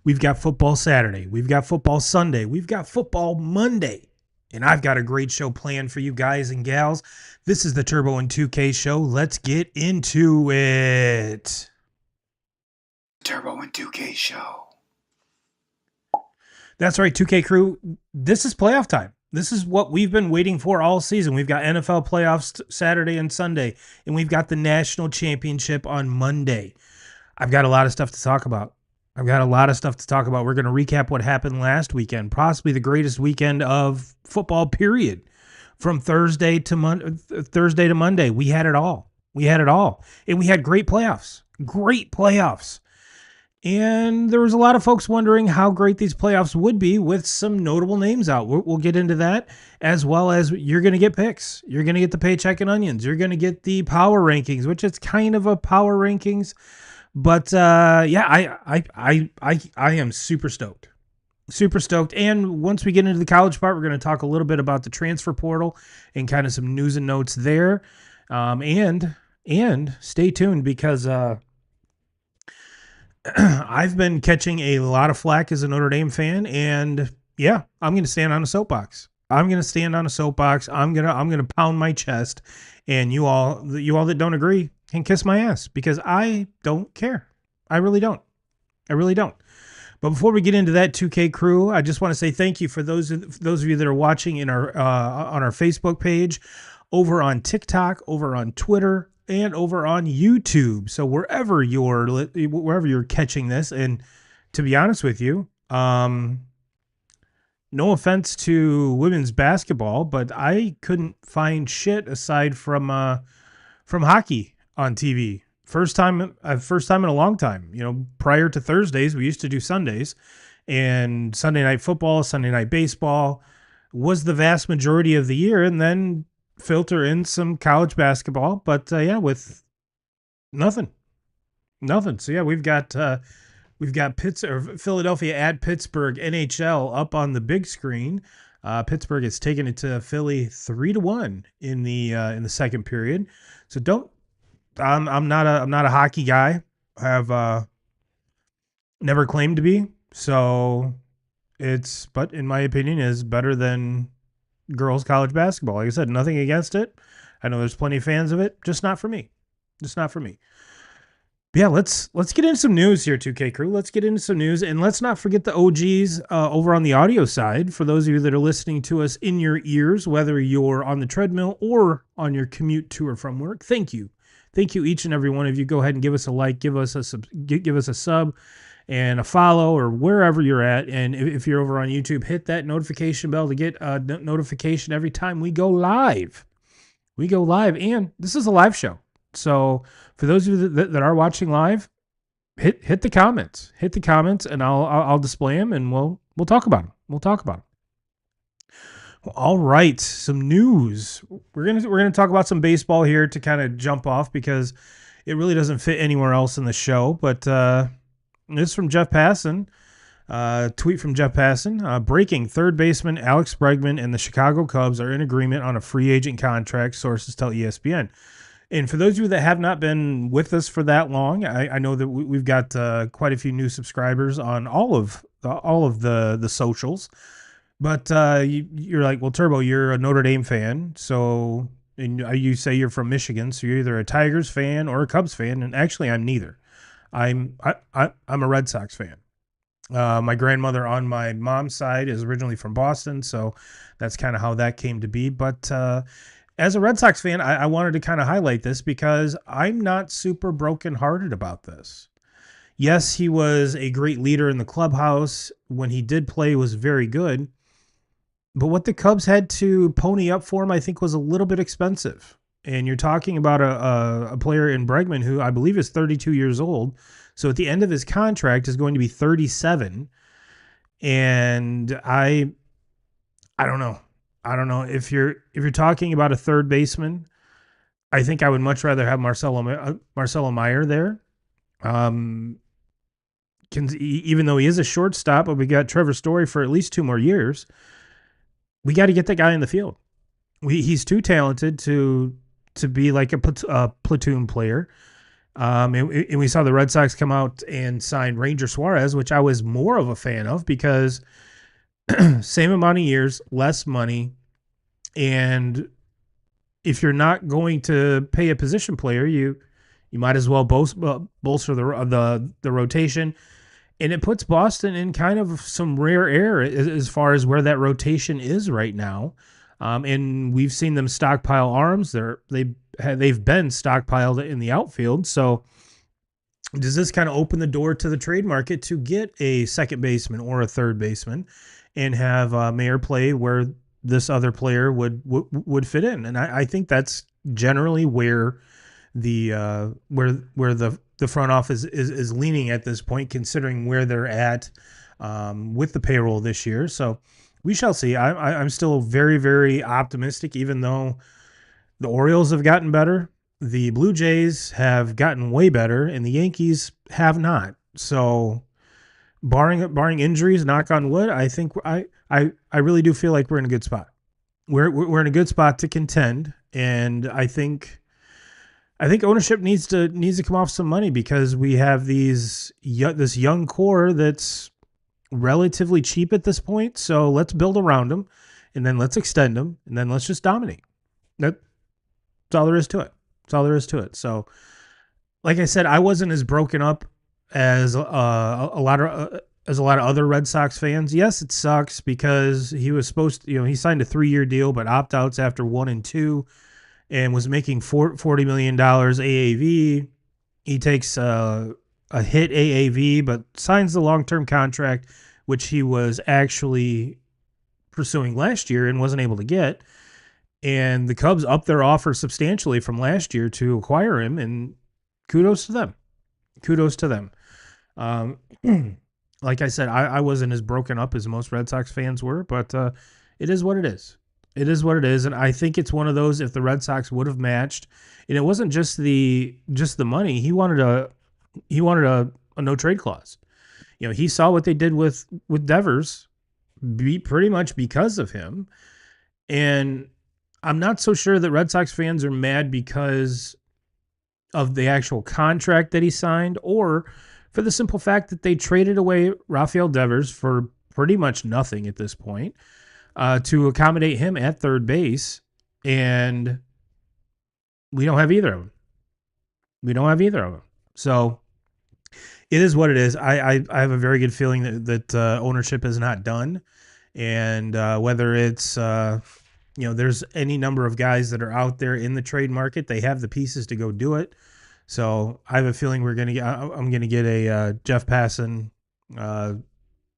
We've got football Saturday. We've got football Sunday. We've got football Monday. And I've got a great show planned for you guys and gals. This is the Turbo and 2K show. Let's get into it. Turbo and 2K show. That's right, 2K crew. This is playoff time. This is what we've been waiting for all season. We've got NFL playoffs Saturday and Sunday, and we've got the national championship on Monday. I've got a lot of stuff to talk about. We're going to recap what happened last weekend, possibly the greatest weekend of football, period. From Thursday to Monday, we had it all. And we had great playoffs. And there was a lot of folks wondering how great these playoffs would be with some notable names out. We'll get into that, as well as you're going to get picks. You're going to get the paycheck and onions. You're going to get the power rankings, which is kind of a power rankings. But I am super stoked. And once we get into the college part, we're going to talk a little bit about the transfer portal and kind of some news and notes there. And stay tuned because I've been catching a lot of flack as a Notre Dame fan, and yeah, I'm going to stand on a soapbox. I'm going to pound my chest, and you all that don't agree can kiss my ass because I don't care. I really don't. But before we get into that, 2K crew, I just want to say thank you for those of you that are watching in our on our Facebook page, over on TikTok, over on Twitter, and over on YouTube. So wherever you're catching this, and to be honest with you, no offense to women's basketball, but I couldn't find shit aside from hockey on TV. First time in a long time. You know, prior to Thursdays, we used to do Sundays, and Sunday night football, Sunday night baseball was the vast majority of the year, and then filter in some college basketball. But with nothing. So yeah, we've got Philadelphia at Pittsburgh NHL up on the big screen. Pittsburgh has taken it to Philly 3-1 in the second period. So I'm not a hockey guy. I have never claimed to be. So but in my opinion is better than girls college basketball. Like I said, nothing against it. I know there's plenty of fans of it, just not for me. But yeah, let's get into some news here, 2K crew. Let's get into some news, and let's not forget the OGs over on the audio side. For those of you that are listening to us in your ears, whether you're on the treadmill or on your commute to or from work, thank you each and every one of you. Go ahead and give us a like, give us a sub and a follow, or wherever you're at. And if you're over on YouTube, hit that notification bell to get a notification every time we go live. And this is a live show. So for those of you that are watching live, hit the comments, and I'll display them, and we'll talk about them. All right, some news. We're gonna talk about some baseball here to kind of jump off because it really doesn't fit anywhere else in the show. But this is from Jeff Passan. Tweet from Jeff Passan. Breaking: third baseman Alex Bregman and the Chicago Cubs are in agreement on a free agent contract, sources tell ESPN. And for those of you that have not been with us for that long, I know that we've got quite a few new subscribers on all of the socials. But you're like, well, Turbo, you're a Notre Dame fan, so and you say you're from Michigan, so you're either a Tigers fan or a Cubs fan, and actually, I'm neither. I'm a Red Sox fan. My grandmother on my mom's side is originally from Boston, so that's kind of how that came to be. But as a Red Sox fan, I wanted to kind of highlight this because I'm not super brokenhearted about this. Yes, he was a great leader in the clubhouse. When he did play, was very good. But what the Cubs had to pony up for him, I think, was a little bit expensive. And you're talking about a player in Bregman who I believe is 32 years old. So at the end of his contract is going to be 37. And I don't know. If you're talking about a third baseman, I think I would much rather have Marcelo Meyer there. Even though he is a shortstop, but we got Trevor Story for at least 2 more years. We got to get that guy in the field. He's too talented to be like a platoon player. And we saw the Red Sox come out and sign Ranger Suarez, which I was more of a fan of because same amount of years, less money, and if you're not going to pay a position player, you might as well bolster the rotation, and it puts Boston in kind of some rare air as far as where that rotation is right now. And we've seen them stockpile arms. They've been stockpiled in the outfield. So does this kind of open the door to the trade market to get a second baseman or a third baseman, and have Mayer play where this other player would fit in? And I think that's generally where the front office is leaning at this point, considering where they're at with the payroll this year. So we shall see. I'm still very, very optimistic, even though the Orioles have gotten better, the Blue Jays have gotten way better, and the Yankees have not. So barring injuries, knock on wood, I think I really do feel like we're in a good spot. We're in a good spot to contend, and I think ownership needs to come off some money, because we have this young core that's relatively cheap at this point. So let's build around them, and then let's extend them, and then let's just dominate. That's all there is to it. That's all there is to it. So, like I said, I wasn't as broken up as a lot of other Red Sox fans. Yes, it sucks because he was supposed to, he signed a 3-year deal, but opt outs after 1 and 2, and was making $40 million AAV. He takes a hit AAV, but signs the long-term contract, which he was actually pursuing last year and wasn't able to get. And the Cubs upped their offer substantially from last year to acquire him, and kudos to them. Kudos to them. Um, like I said, I wasn't as broken up as most Red Sox fans were, but it is what it is. It is what it is, and I think it's one of those. If the Red Sox would have matched, and it wasn't just the money, he wanted a no trade clause. He saw what they did with Devers, pretty much because of him, and I'm not so sure that Red Sox fans are mad because of the actual contract that he signed, or for the simple fact that they traded away Rafael Devers for pretty much nothing at this point, to accommodate him at third base, and we don't have either of them. We don't have either of them. So it is what it is. I have a very good feeling that ownership is not done, and whether it's there's any number of guys that are out there in the trade market, they have the pieces to go do it. So I have a feeling I'm gonna get a Jeff Passan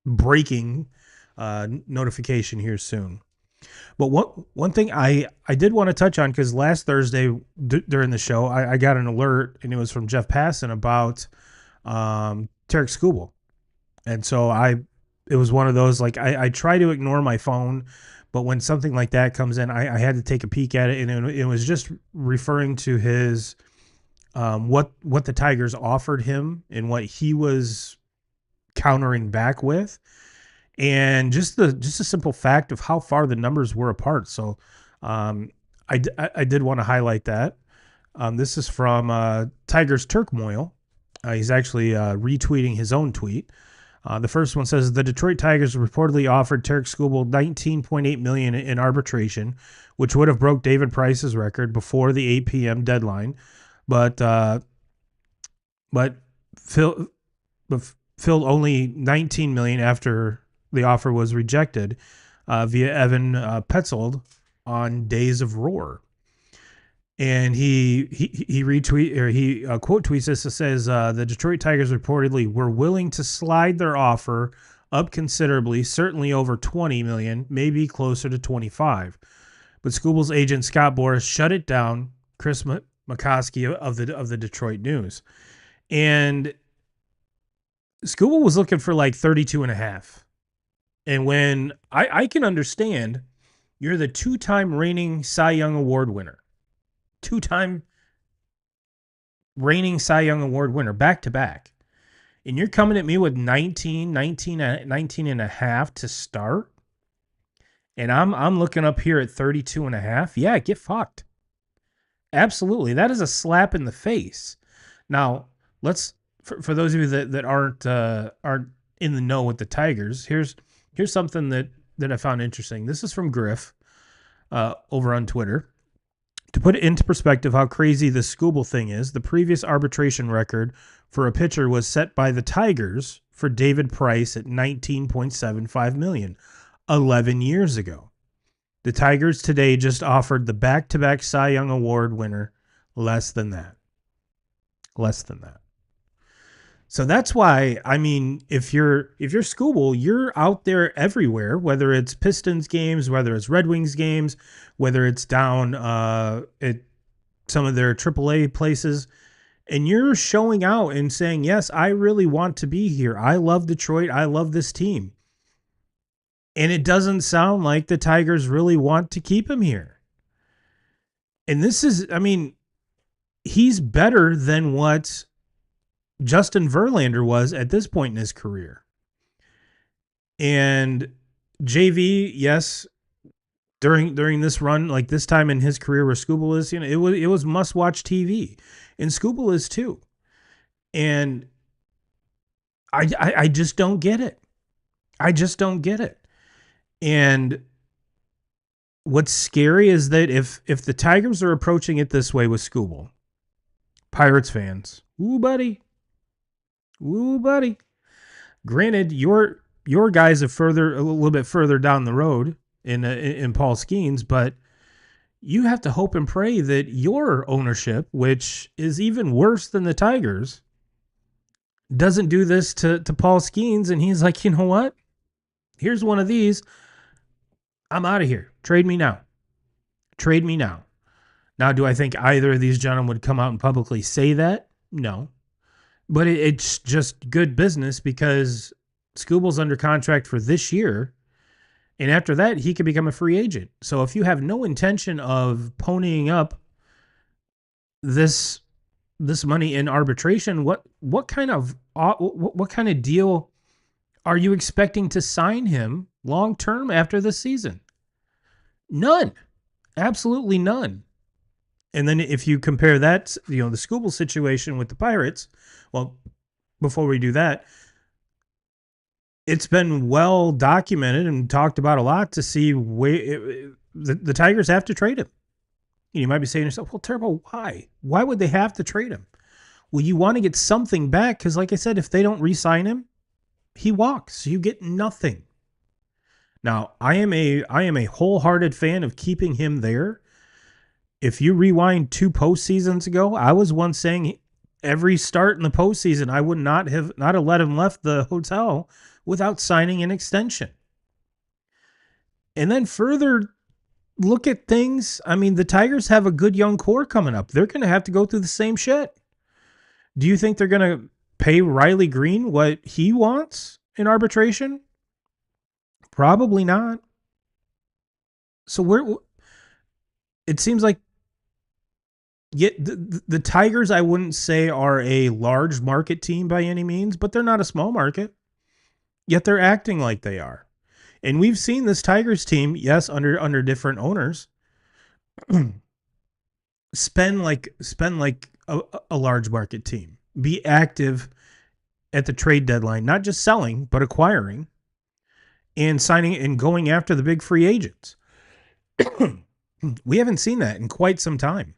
breaking notification here soon. But one thing I did want to touch on, because last Thursday during the show, I got an alert, and it was from Jeff Passan about Tarek Skubal. And so it was one of those, like, I try to ignore my phone, but when something like that comes in, I had to take a peek at it, and it was just referring to his what the Tigers offered him and what he was countering back with, and just a simple fact of how far the numbers were apart. So I did want to highlight that. This is from Tigers Turkmoil. He's actually retweeting his own tweet. The first one says the Detroit Tigers reportedly offered Tarek Skubal $19.8 million in arbitration, which would have broke David Price's record before the 8 p.m. deadline, but filled only $19 million after the offer was rejected via Evan Petzold on Days of Roar. And he quote tweets this. It says the Detroit Tigers reportedly were willing to slide their offer up considerably, certainly over 20 million, maybe closer to 25. But Skubal's agent Scott Boras shut it down. Chris McCoskey of the Detroit News, and Skubal was looking for like 32 and a half. And when I can understand, you're the 2-time reigning Cy Young Award winner. 2-time reigning Cy Young Award winner, back to back. And you're coming at me with 19 and a half to start. And I'm looking up here at 32 and a half. Yeah, get fucked. Absolutely. That is a slap in the face. Now, let's for those of you that aren't in the know with the Tigers. Here's something that I found interesting. This is from Griff over on Twitter. To put it into perspective how crazy this Scooble thing is, the previous arbitration record for a pitcher was set by the Tigers for David Price at $19.75 million 11 years ago. The Tigers today just offered the back-to-back Cy Young Award winner less than that. Less than that. So that's why, I mean, if you're Scooble, you're out there everywhere, whether it's Pistons games, whether it's Red Wings games, whether it's down at some of their AAA places, and you're showing out and saying, yes, I really want to be here. I love Detroit. I love this team. And it doesn't sound like the Tigers really want to keep him here. And this is, I mean, he's better than what Justin Verlander was at this point in his career. And JV, yes, during this run, like this time in his career where Scooble is, you know, it was must watch TV, and Scooble is too. And I just don't get it. I just don't get it. And what's scary is that if the Tigers are approaching it this way with Scooble, Pirates fans, ooh buddy. Granted, your guys are a little bit further down the road in Paul Skeens, but you have to hope and pray that your ownership, which is even worse than the Tigers, doesn't do this to Paul Skeens, and he's like, you know what? Here's one of these. I'm out of here. Trade me now. Trade me now. Now, do I think either of these gentlemen would come out and publicly say that? No. But it's just good business because Scooble's under contract for this year. And after that, he can become a free agent. So if you have no intention of ponying up this money in arbitration, what kind of deal are you expecting to sign him long term after this season? None. Absolutely none. And then if you compare that, you know, the Scooble situation with the Pirates, well, before we do that, it's been well documented and talked about a lot to see the Tigers have to trade him. You might be saying to yourself, well, Turbo, why? Why would they have to trade him? Well, you want to get something back because, like I said, if they don't re-sign him, he walks. So you get nothing. Now, I am a wholehearted fan of keeping him there. If you rewind 2 postseasons ago, I was once saying every start in the postseason, I would not have let him left the hotel without signing an extension. And then further look at things. I mean, the Tigers have a good young core coming up. They're going to have to go through the same shit. Do you think they're going to pay Riley Green what he wants in arbitration? Probably not. So it seems like the Tigers, I wouldn't say are a large market team by any means, but they're not a small market. Yet they're acting like they are. And we've seen this Tigers team, yes, under different owners, spend like a large market team. Be active at the trade deadline, not just selling, but acquiring and signing and going after the big free agents. We haven't seen that in quite some time.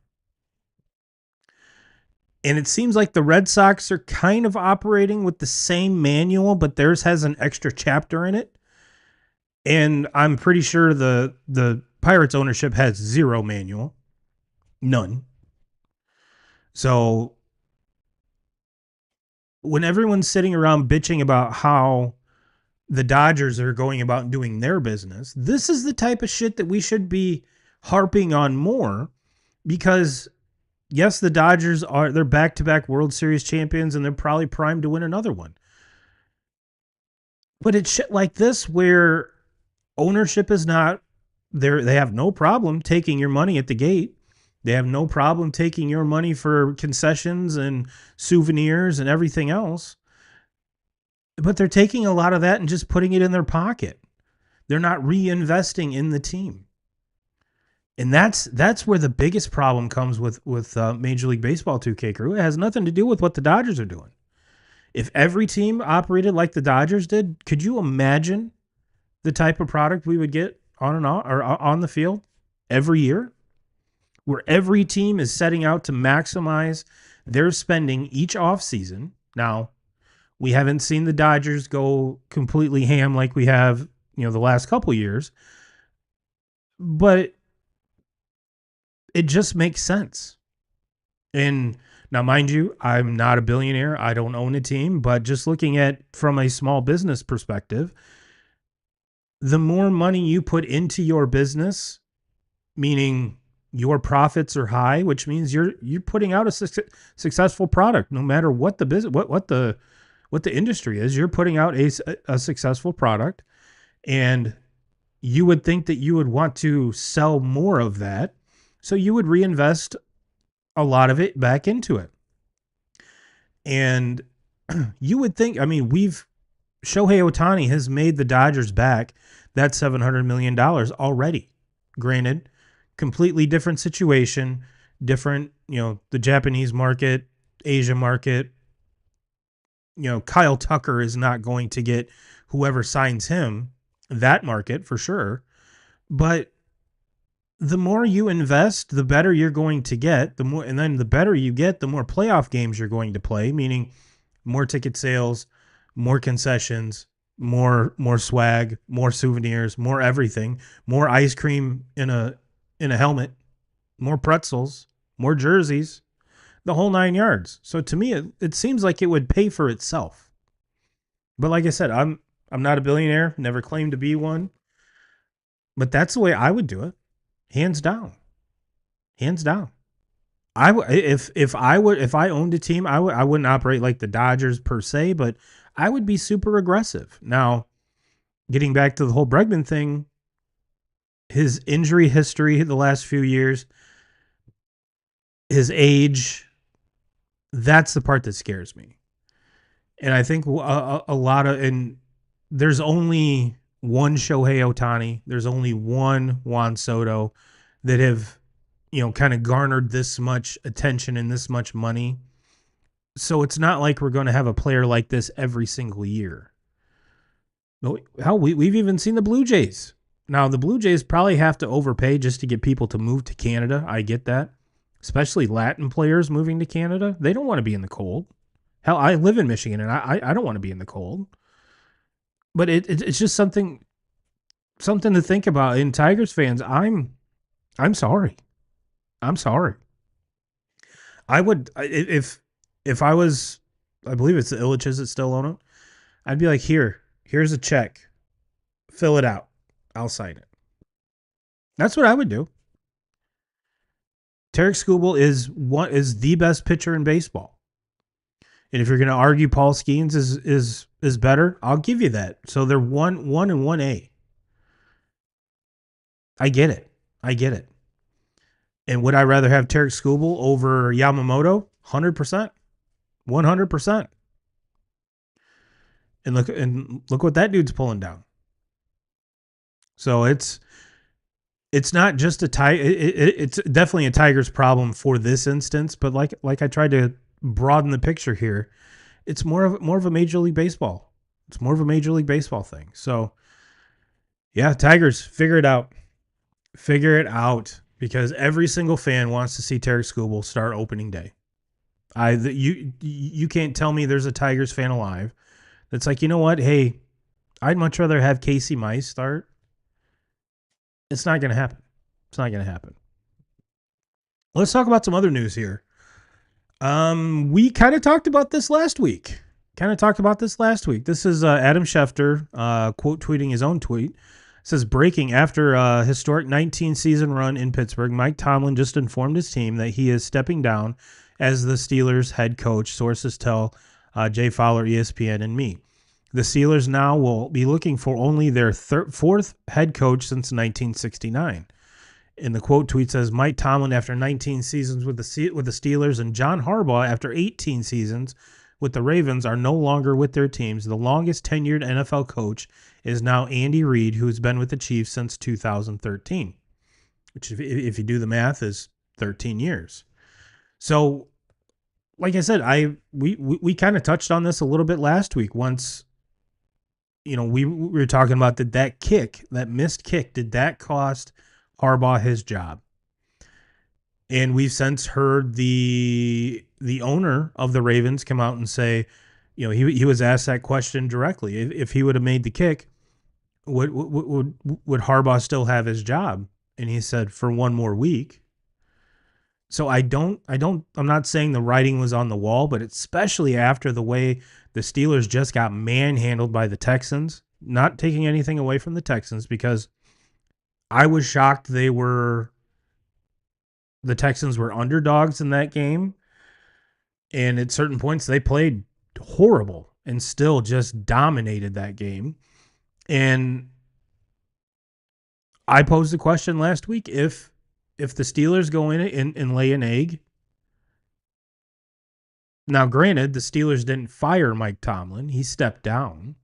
And it seems like the Red Sox are kind of operating with the same manual, but theirs has an extra chapter in it. And I'm pretty sure the Pirates ownership has zero manual. None. So when everyone's sitting around bitching about how the Dodgers are going about doing their business, this is the type of shit that we should be harping on more because, yes, the Dodgers they're back-to-back World Series champions and they're probably primed to win another one. But it's shit like this where ownership is not there. They have no problem taking your money at the gate. They have no problem taking your money for concessions and souvenirs and everything else. But they're taking a lot of that and just putting it in their pocket. They're not reinvesting in the team. And that's where the biggest problem comes with Major League Baseball 2K crew. It has nothing to do with what the Dodgers are doing. If every team operated like the Dodgers did, could you imagine the type of product we would get on and on or on the field every year? Where every team is setting out to maximize their spending each offseason. Now, we haven't seen the Dodgers go completely ham like we have, the last couple years, but it just makes sense. And now, mind you, I'm not a billionaire. I don't own a team, but just looking at from a small business perspective, the more money you put into your business, meaning your profits are high, which means you're putting out a successful product, no matter what the business, what the industry is. You're putting out a successful product, and you would think that you would want to sell more of that, so you would reinvest a lot of it back into it. And you would think, Shohei Ohtani has made the Dodgers back that $700 million already. Granted, completely different situation, different, the Japanese market, Asia market. Kyle Tucker is not going to get whoever signs him that market for sure. But the more you invest, the better you're going to get. And then the better you get, the more playoff games you're going to play, meaning more ticket sales, more concessions, more swag, more souvenirs, more everything, more ice cream in a helmet, more pretzels, more jerseys, the whole 9 yards. So to me, it seems like it would pay for itself. But like I said, I'm not a billionaire, never claimed to be one, but that's the way I would do it, hands down, hands down. If I owned a team, I wouldn't operate like the Dodgers per se, but I would be super aggressive. Now, getting back to the whole Bregman thing, his injury history the last few years, his age, that's the part that scares me. And I think a lot of, and there's only one Shohei Ohtani, there's only one Juan Soto that have, kind of garnered this much attention and this much money. So it's not like we're going to have a player like this every single year. Hell, we've even seen the Blue Jays. Now, the Blue Jays probably have to overpay just to get people to move to Canada. I get that. Especially Latin players moving to Canada. They don't want to be in the cold. Hell, I live in Michigan, and I don't want to be in the cold. But it's just something to think about. And Tigers fans, I'm sorry. I'm sorry. I would, if I was, I believe it's the Illiches that still own it, I'd be like, here's a check. Fill it out. I'll sign it. That's what I would do. Tarek Skubal is the best pitcher in baseball. And if you're going to argue Paul Skeens is better, I'll give you that. So they're 1 and 1A. I get it. And would I rather have Tarek Skubal over Yamamoto? 100%. 100%. And look what that dude's pulling down. So it's not just it's definitely a Tigers problem for this instance, but like I tried to broaden the picture here, it's more of a Major League Baseball. It's more of a Major League Baseball thing. So yeah, Tigers, figure it out. Figure it out, because every single fan wants to see Tarek Skubal start opening day. You can't tell me there's a Tigers fan alive that's like, you know what? Hey, I'd much rather have Casey Mize start. It's not going to happen. It's not going to happen. Let's talk about some other news here. We kind of talked about this last week. This is Adam Schefter quote tweeting his own tweet. It says, breaking: after a historic 19-season run in Pittsburgh, Mike Tomlin just informed his team that he is stepping down as the Steelers head coach, sources tell Jay Fowler, ESPN, and me. The Steelers now will be looking for only their fourth head coach since 1969. And the quote tweet says, Mike Tomlin after 19 seasons with the Steelers and John Harbaugh after 18 seasons with the Ravens are no longer with their teams. The longest tenured NFL coach is now Andy Reid, who's been with the Chiefs since 2013. which if you do the math is 13 years. So, like I said, we kind of touched on this a little bit last week. Once we were talking about that kick, that missed kick, did that cost Harbaugh his job? And we've since heard the owner of the Ravens come out and say, he was asked that question directly. If he would have made the kick, would Harbaugh still have his job? And he said, for one more week. So I'm not saying the writing was on the wall, but especially after the way the Steelers just got manhandled by the Texans, not taking anything away from the Texans, because I was shocked the Texans were underdogs in that game. And at certain points they played horrible and still just dominated that game. And I posed the question last week, if the Steelers go in and lay an egg. Now, granted, the Steelers didn't fire Mike Tomlin. He stepped down,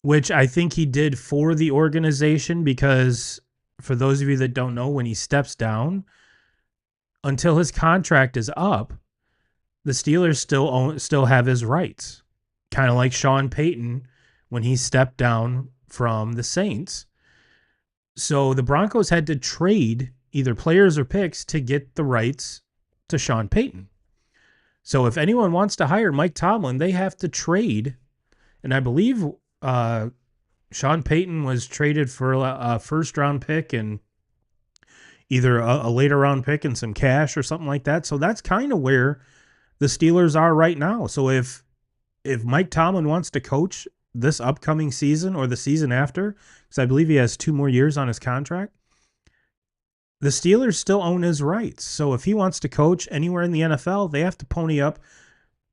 which I think he did for the organization, because for those of you that don't know, when he steps down, until his contract is up, the Steelers still have his rights. Kind of like Sean Payton when he stepped down from the Saints. So the Broncos had to trade either players or picks to get the rights to Sean Payton. So if anyone wants to hire Mike Tomlin, they have to trade. And I believe Sean Payton was traded for a first-round pick and either a later round pick and some cash or something like that. So that's kind of where the Steelers are right now. So if Mike Tomlin wants to coach this upcoming season or the season after, because I believe he has 2 more years on his contract, the Steelers still own his rights. So if he wants to coach anywhere in the NFL, they have to pony up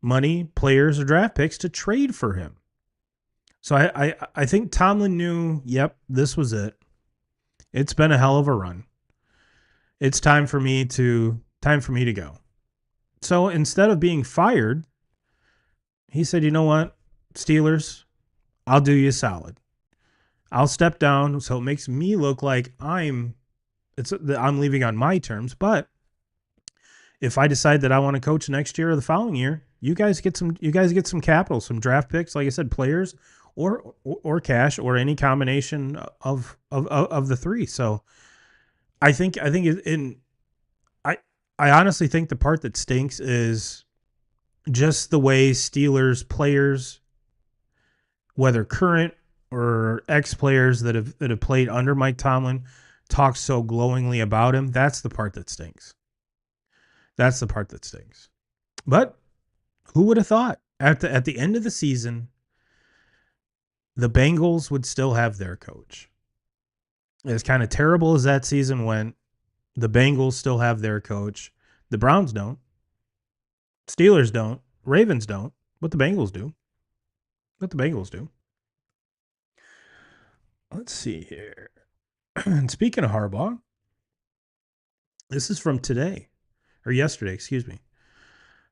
money, players, or draft picks to trade for him. So I think Tomlin knew, yep, this was it. It's been a hell of a run. It's time for me to go. So instead of being fired, he said, you know what, Steelers, I'll do you a solid. I'll step down so it makes me look like I'm leaving on my terms. But if I decide that I want to coach next year or the following year, you guys get some capital, some draft picks, like I said, players or cash or any combination of the three. So I honestly think the part that stinks is just the way Steelers players, whether current or ex-players that have played under Mike Tomlin, talk so glowingly about him. That's the part that stinks. That's the part that stinks. But who would have thought at the end of the season, the Bengals would still have their coach? As kind of terrible as that season went, the Bengals still have their coach. The Browns don't. Steelers don't. Ravens don't. But the Bengals do. Let's see here. And speaking of Harbaugh, this is from today, or yesterday, excuse me.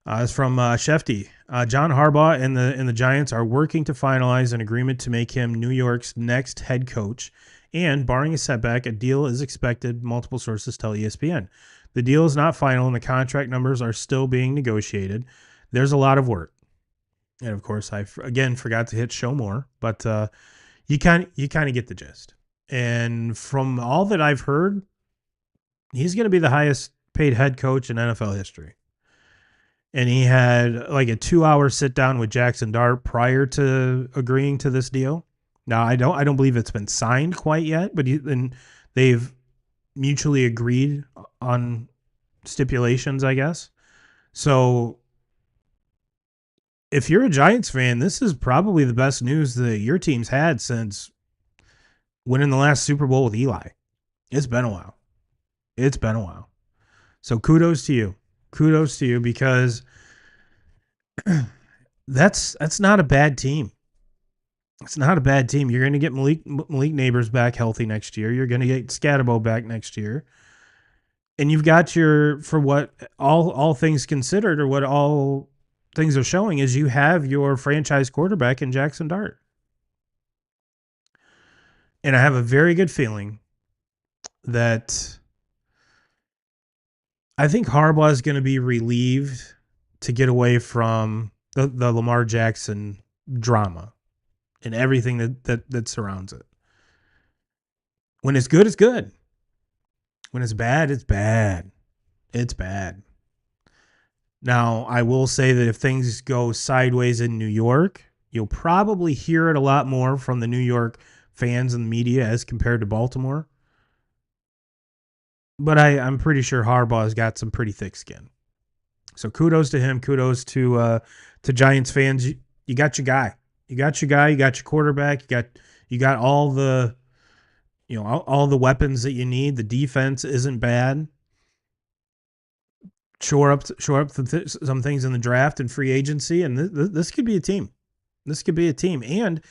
It's from Shefty. John Harbaugh and the Giants are working to finalize an agreement to make him New York's next head coach. And barring a setback, a deal is expected, multiple sources tell ESPN. The deal is not final and the contract numbers are still being negotiated. There's a lot of work. And of course, I again forgot to hit show more, but you kind of get the gist. And from all that I've heard, he's going to be the highest paid head coach in NFL history. And he had like a 2-hour sit down with Jackson Dart prior to agreeing to this deal. Now, I don't believe it's been signed quite yet, but they've mutually agreed on stipulations, I guess. So if you're a Giants fan, this is probably the best news that your team's had since winning the last Super Bowl with Eli. It's been a while. So kudos to you, because that's not a bad team. It's not a bad team. You're going to get Malik Neighbors back healthy next year. You're going to get Scatterbo back next year. And you've got for what all things considered, or what all things are showing, is you have your franchise quarterback in Jackson Dart. And I have a very good feeling that I think Harbaugh is going to be relieved to get away from the Lamar Jackson drama and everything that surrounds it. When it's good, it's good. When it's bad, it's bad. It's bad. Now, I will say that if things go sideways in New York, you'll probably hear it a lot more from the New York fans and the media as compared to Baltimore. But I'm pretty sure Harbaugh's got some pretty thick skin. So kudos to him. Kudos to Giants fans. You got your guy. You got your guy. You got your quarterback. You got all the all the weapons that you need. The defense isn't bad. Shore up some things in the draft and free agency, and this could be a team. This could be a team, and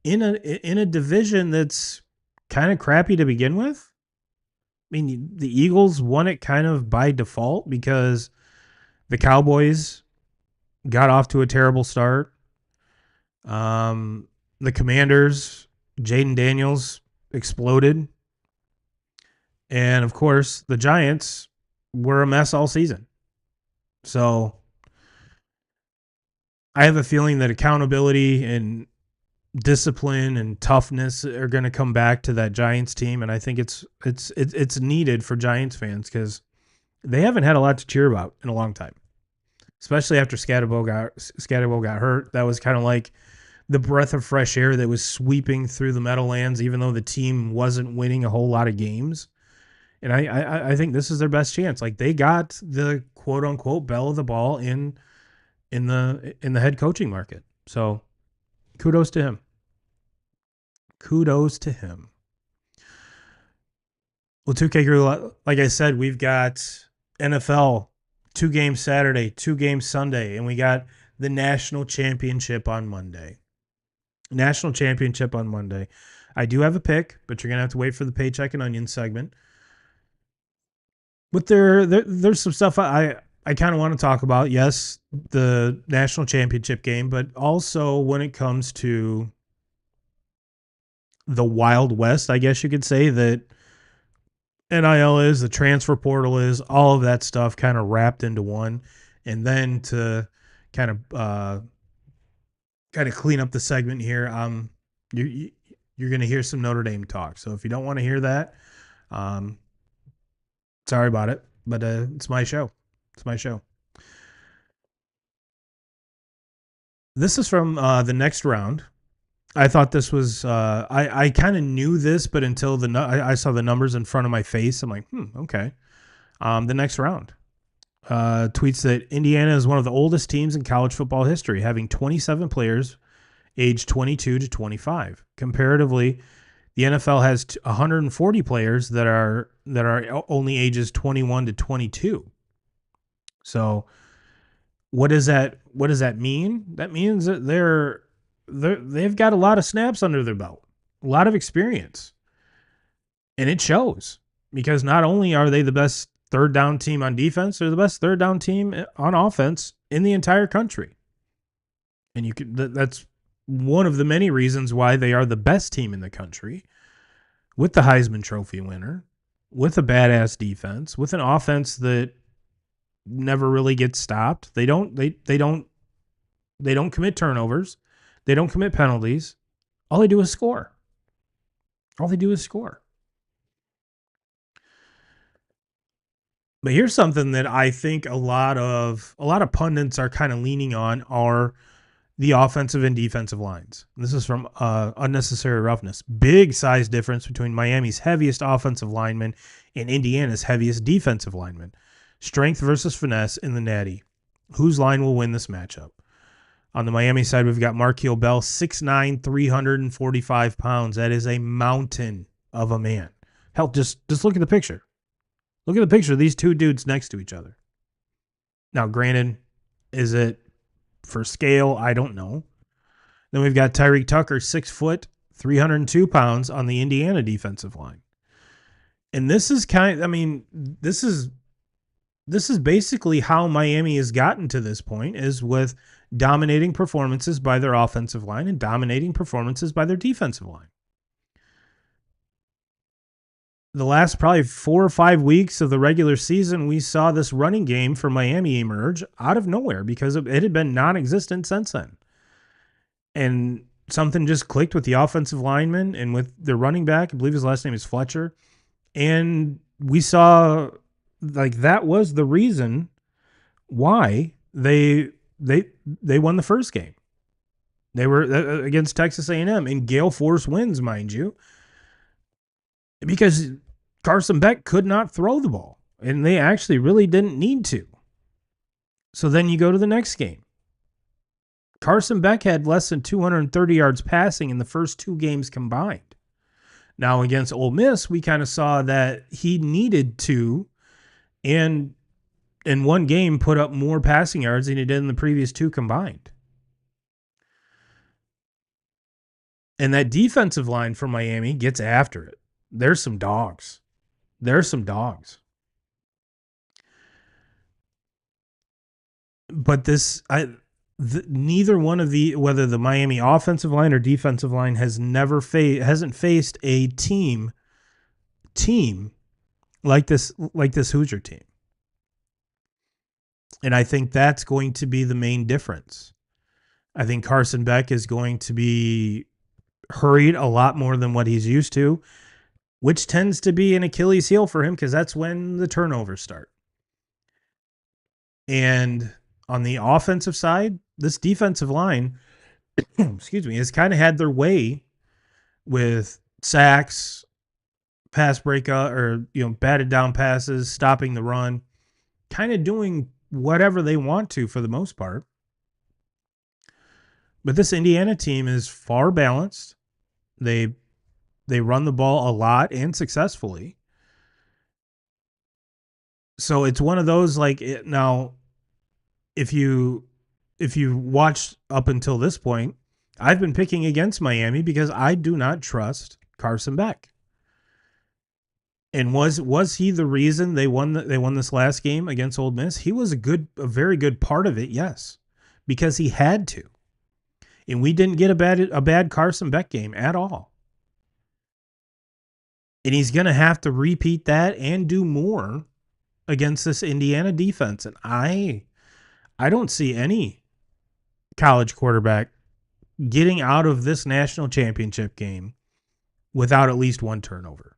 in a division that's kind of crappy to begin with. I mean, the Eagles won it kind of by default because the Cowboys got off to a terrible start. The Commanders, Jaden Daniels exploded, and of course, the Giants were a mess all season. So I have a feeling that accountability and discipline and toughness are going to come back to that Giants team, and I think it's needed for Giants fans because they haven't had a lot to cheer about in a long time, especially after Scatterbo got hurt. That was kind of like the breath of fresh air that was sweeping through the Meadowlands, even though the team wasn't winning a whole lot of games. And I think this is their best chance. Like they got the quote unquote belle of the ball in the head coaching market. So kudos to him. Kudos to him. Well, 2K Crew, like I said, we've got NFL 2 games Saturday, 2 games Sunday, and we got the national championship on Monday. National championship on Monday. I do have a pick, but you're gonna have to wait for the paycheck and onion segment. But there's some stuff I kind of want to talk about. Yes, the national championship game, but also when it comes to the Wild West, I guess you could say that NIL is, the transfer portal is, all of that stuff kind of wrapped into one. And then to kind of clean up the segment here, you're going to hear some Notre Dame talk. So if you don't want to hear that, sorry about it, but it's my show. It's my show. This is from the next round. I thought this was I kind of knew this, but until I saw the numbers in front of my face, I'm like, okay. The next round tweets that Indiana is one of the oldest teams in college football history, having 27 players aged 22 to 25. Comparatively, the NFL has 140 players that are only ages 21 to 22. So what does that mean? That means that they've got a lot of snaps under their belt, a lot of experience. And it shows because not only are they the best third down team on defense, they're the best third down team on offense in the entire country. And that's one of the many reasons why they are the best team in the country, with the Heisman Trophy winner, with a badass defense, with an offense that never really gets stopped. They don't commit turnovers. They don't commit penalties. All they do is score. All they do is score. But here's something that I think a lot of pundits are kind of leaning on are the offensive and defensive lines. This is from Unnecessary Roughness. Big size difference between Miami's heaviest offensive lineman and Indiana's heaviest defensive lineman. Strength versus finesse in the Natty. Whose line will win this matchup? On the Miami side, we've got Marquil Bell, 6'9", 345 pounds. That is a mountain of a man. Hell, just look at the picture. Look at the picture of these two dudes next to each other. Now, granted, is it for scale? I don't know. Then we've got Tyreek Tucker, 6 foot, 302 pounds on the Indiana defensive line. And this is this is basically how Miami has gotten to this point, is with dominating performances by their offensive line and dominating performances by their defensive line. the last probably 4 or 5 weeks of the regular season, we saw this running game for Miami emerge out of nowhere because it had been non-existent since then. And something just clicked with the offensive lineman and with the running back. I believe his last name is Fletcher. And we saw like that was the reason why they won the first game. They were against Texas A&M in gale force winds, mind you, because Carson Beck could not throw the ball, and they actually really didn't need to. So then you go to the next game. Carson Beck had less than 230 yards passing in the first 2 games combined. Now against Ole Miss, we kind of saw that he needed to, and in one game put up more passing yards than he did in the previous 2 combined. And that defensive line for Miami gets after it. There's some dogs. But neither one of whether the Miami offensive line or defensive line hasn't faced a team like this Hoosier team. And I think that's going to be the main difference. I think Carson Beck is going to be hurried a lot more than what he's used to, which tends to be an Achilles heel for him because that's when the turnovers start. And on the offensive side, this defensive line, has kind of had their way with sacks, pass breakup, or batted down passes, stopping the run, kind of doing whatever they want to for the most part. But this Indiana team is far balanced. They run the ball a lot and successfully. So it's one of those now, if you watched up until this point, I've been picking against Miami because I do not trust Carson Beck. And was he the reason they won this last game against Ole Miss? He was a very good part of it, yes, because he had to. And we didn't get a bad Carson Beck game at all. And he's going to have to repeat that and do more against this Indiana defense. And I don't see any college quarterback getting out of this national championship game without at least one turnover.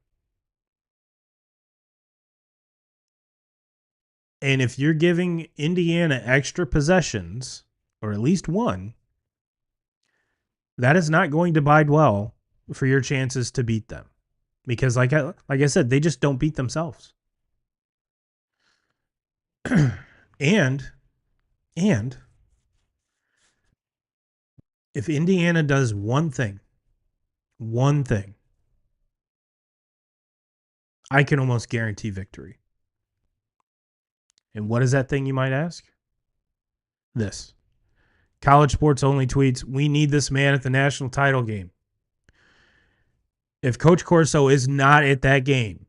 And if you're giving Indiana extra possessions, or at least one, that is not going to bode well for your chances to beat them. Because like I said, they just don't beat themselves. And if Indiana does one thing, I can almost guarantee victory. And what is that thing, you might ask? This. College Sports Only tweets, "We need this man at the national title game." If Coach Corso is not at that game,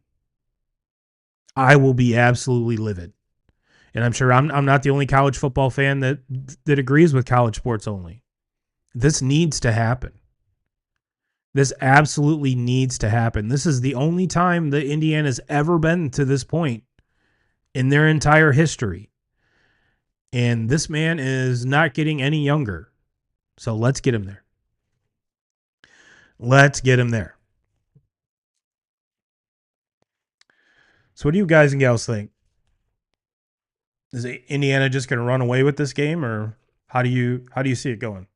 I will be absolutely livid. And I'm sure I'm not the only college football fan that agrees with College Sports Only. This needs to happen. This absolutely needs to happen. This is the only time that Indiana's ever been to this point in their entire history. And this man is not getting any younger. So let's get him there. Let's get him there. So what do you guys and gals think? Is Indiana just going to run away with this game, or how do you see it going?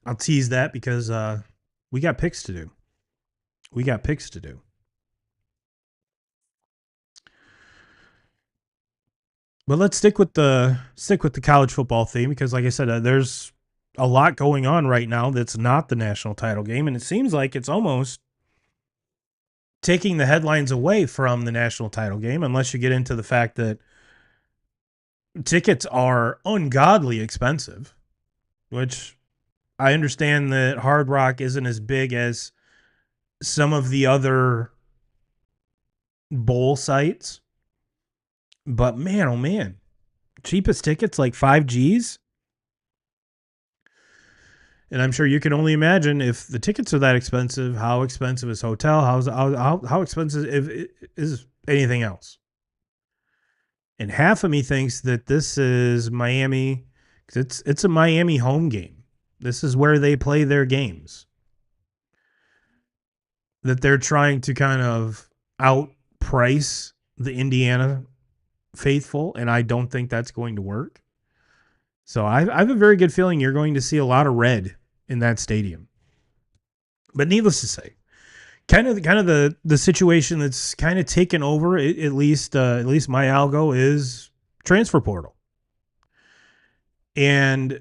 I'll tease that because we got picks to do. But let's stick with the college football theme because, like I said, there's a lot going on right now that's not the national title game, and it seems like it's almost taking the headlines away from the national title game, unless you get into the fact that tickets are ungodly expensive, which I understand that Hard Rock isn't as big as some of the other bowl sites. But man, oh man, cheapest tickets like 5 Gs. And I'm sure you can only imagine if the tickets are that expensive, how expensive is hotel, how expensive is anything else. And half of me thinks that this is Miami. It's a Miami home game. This is where they play their games. That they're trying to kind of outprice the Indiana faithful, and I don't think that's going to work. So I have a very good feeling you're going to see a lot of red in that stadium. But needless to say, kind of the situation that's kind of taken over at least my algo is transfer portal. And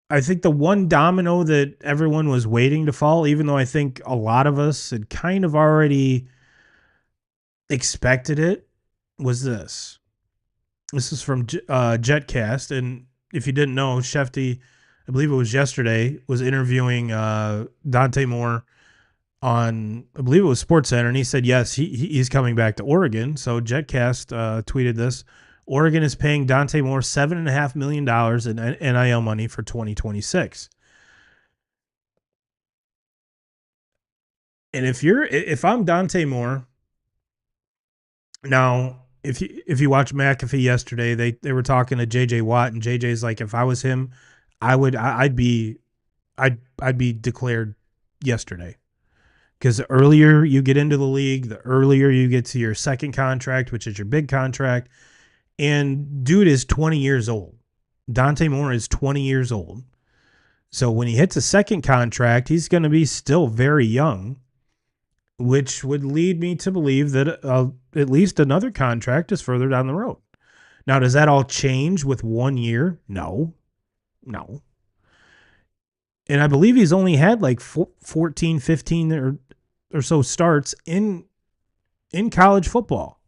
I think the one domino that everyone was waiting to fall, even though I think a lot of us had kind of already expected it, was this. This is from Jetcast, and if you didn't know, Shefty, I believe it was yesterday, was interviewing Dante Moore on, I believe it was SportsCenter, and he said yes, he's coming back to Oregon. So Jetcast tweeted this: Oregon is paying Dante Moore $7.5 million in NIL money for 2026. And if I'm Dante Moore, now if you watch McAfee yesterday, they were talking to JJ Watt, and JJ's like, if I was him, I'd be declared yesterday. Because the earlier you get into the league, the earlier you get to your second contract, which is your big contract. And dude is 20 years old. Dante Moore is 20 years old. So when he hits a second contract, he's going to be still very young, which would lead me to believe that at least another contract is further down the road. Now, does that all change with 1 year? No. And I believe he's only had like 14, 15 or so starts in college football.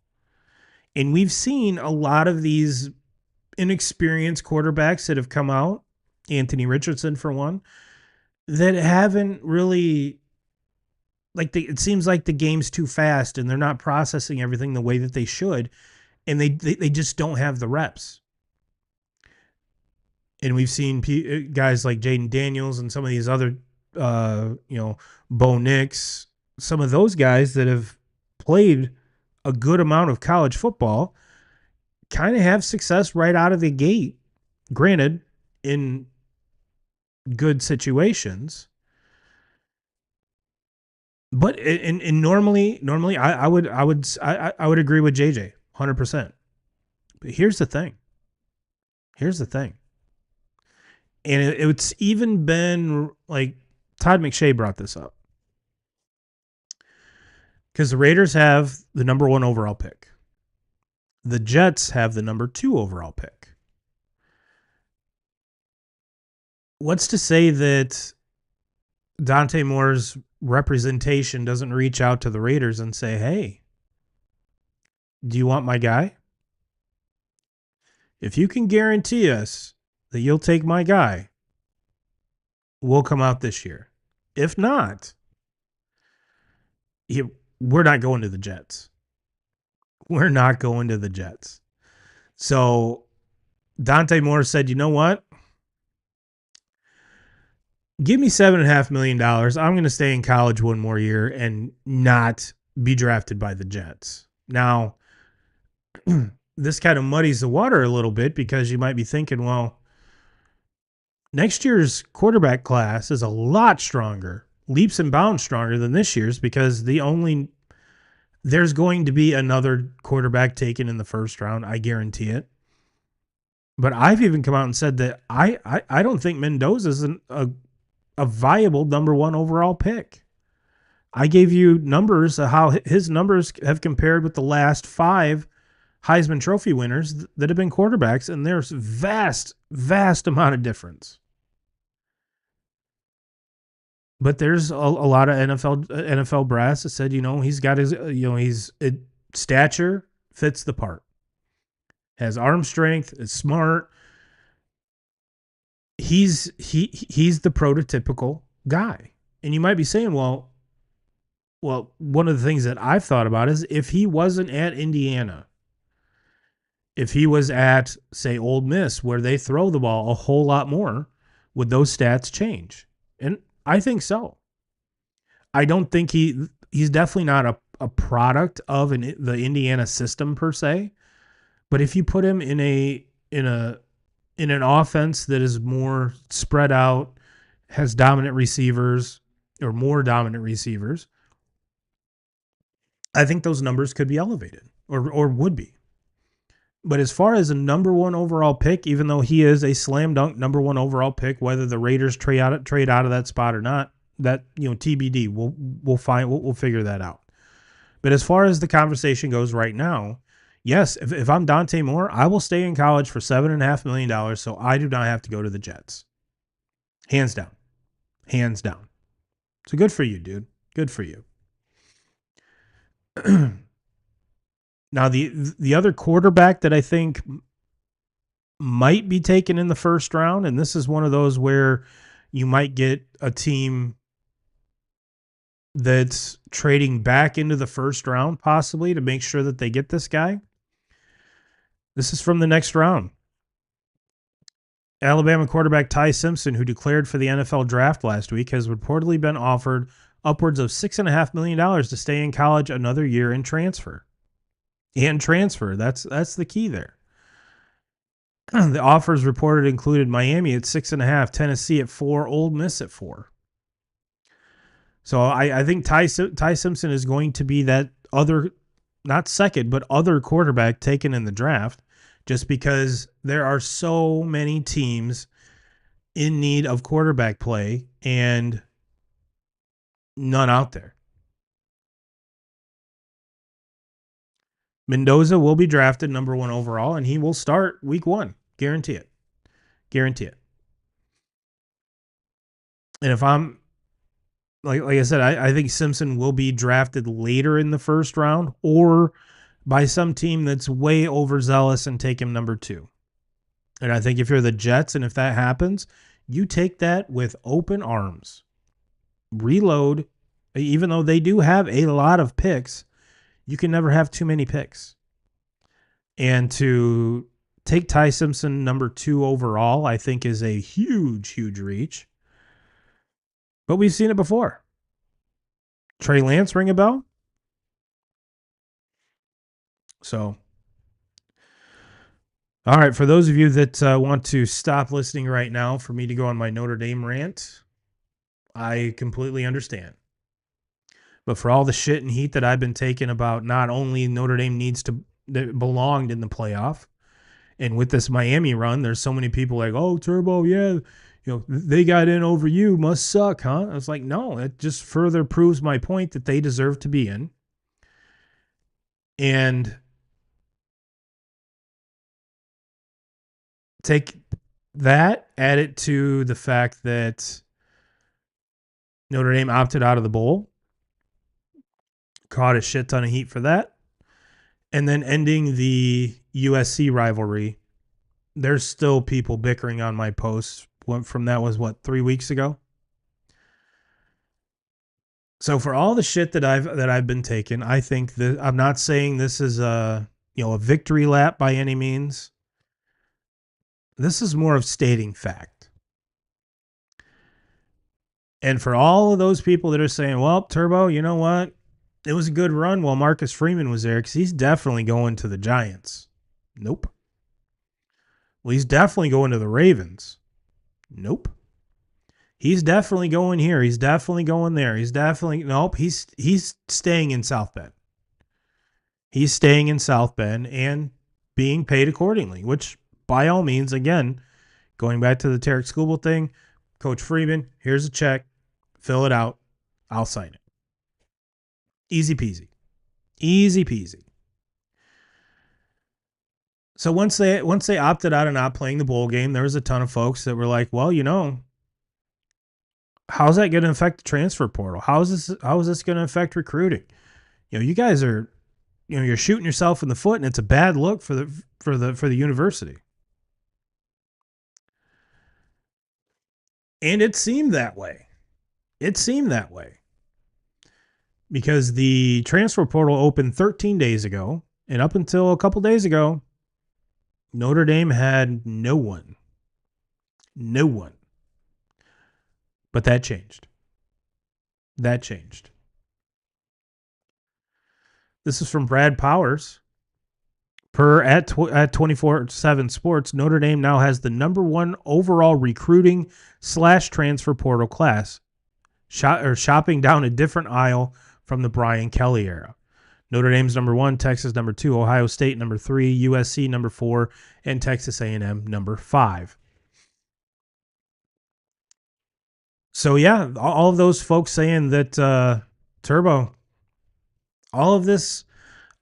And we've seen a lot of these inexperienced quarterbacks that have come out, Anthony Richardson for one, that haven't really, it seems like the game's too fast and they're not processing everything the way that they should. And they just don't have the reps. And we've seen guys like Jaden Daniels and some of these other, Bo Nix, some of those guys that have played a good amount of college football kind of have success right out of the gate. Granted, in good situations. But normally I would agree with JJ 100%. But here's the thing. And it's even been like Todd McShay brought this up. Because the Raiders have the number 1 overall pick. The Jets have the number 2 overall pick. What's to say that Dante Moore's representation doesn't reach out to the Raiders and say, hey, do you want my guy? If you can guarantee us that you'll take my guy, we'll come out this year. If not, we're not going to the Jets. We're not going to the Jets. So Dante Moore said, you know what? Give me $7.5 million. I'm going to stay in college 1 more year and not be drafted by the Jets. Now, this kind of muddies the water a little bit because you might be thinking, well, next year's quarterback class is a lot stronger, leaps and bounds stronger than this year's, because there's going to be another quarterback taken in the first round. I guarantee it. But I've even come out and said that I don't think Mendoza is a viable number 1 overall pick. I gave you numbers of how his numbers have compared with the last 5 Heisman Trophy winners that have been quarterbacks, and there's vast amount of difference. But there's a lot of NFL brass that said, he's got his, his stature fits the part, has arm strength, is smart. He's the prototypical guy. And you might be saying, well, one of the things that I've thought about is if he wasn't at Indiana, if he was at, say, Ole Miss, where they throw the ball a whole lot more, Would those stats change? And I think so. I don't think he's definitely not a product of the Indiana system per se, but if you put him in a in an offense that is more spread out, has dominant receivers or more dominant receivers, I think those numbers could be elevated or would be. But as far as a number one overall pick, even though he is a slam dunk number one overall pick, whether the Raiders trade out of that spot or not, that TBD. We'll figure that out. But as far as the conversation goes right now, yes, if I'm Dante Moore, I will stay in college for $7.5 million, so I do not have to go to the Jets. Hands down, hands down. So good for you, dude. Good for you. Now, the other quarterback that I think might be taken in the first round, and this is one of those where you might get a team that's trading back into the first round possibly to make sure that they get this guy. This is from the next round. Alabama quarterback Ty Simpson, who declared for the NFL draft last week, has reportedly been offered upwards of $6.5 million to stay in college another year and transfer. That's the key there. The offers reported included Miami at 6.5, Tennessee at 4, Ole Miss at 4. So I think Ty Simpson is going to be that other, not second, but other quarterback taken in the draft, just because there are so many teams in need of quarterback play and none out there. Mendoza will be drafted number 1 overall, and he will start week 1. Guarantee it. Guarantee it. And if I'm, like I said, I think Simpson will be drafted later in the first round or by some team that's way overzealous and take him number 2. And I think if you're the Jets and if that happens, you take that with open arms. Reload, even though they do have a lot of picks, you can never have too many picks. And to take Ty Simpson number 2 overall, I think is a huge, huge reach. But we've seen it before. Trey Lance, ring a bell? So, all right, for those of you that want to stop listening right now for me to go on my Notre Dame rant, I completely understand. But for all the shit and heat that I've been taking about not only Notre Dame belonged in the playoff, and with this Miami run, there's so many people like, oh, Turbo, yeah, they got in over you, must suck, huh? I was like, no, it just further proves my point that they deserve to be in. And take that, add it to the fact that Notre Dame opted out of the bowl, caught a shit ton of heat for that, and then ending the USC rivalry. There's still people bickering on my posts from that was 3 weeks ago. So for all the shit that I've been taking, I think that I'm not saying this is a victory lap by any means. This is more of stating fact. And for all of those people that are saying, well, Turbo, you know what? It was a good run while Marcus Freeman was there because he's definitely going to the Giants. Nope. Well, he's definitely going to the Ravens. Nope. He's definitely going here. He's definitely going there. Nope. He's staying in South Bend. He's staying in South Bend and being paid accordingly, which by all means, again, going back to the Tarek Skubal thing, Coach Freeman, here's a check, fill it out, I'll sign it. Easy peasy. Easy peasy. So once they opted out of not playing the bowl game, there was a ton of folks that were like, well, how's that going to affect the transfer portal? How is this going to affect recruiting? You guys are, you're shooting yourself in the foot, and it's a bad look for the university. And it seemed that way. Because the transfer portal opened 13 days ago, and up until a couple days ago, Notre Dame had no one. No one. But that changed. That changed. This is from Brad Powers. At 24/7 Sports, Notre Dame now has the number one overall recruiting / transfer portal class, shopping down a different aisle from the Brian Kelly era. Notre Dame's number 1, Texas number 2, Ohio State number 3, USC number 4, and Texas A&M number 5. So yeah, all of those folks saying that Turbo, all of this,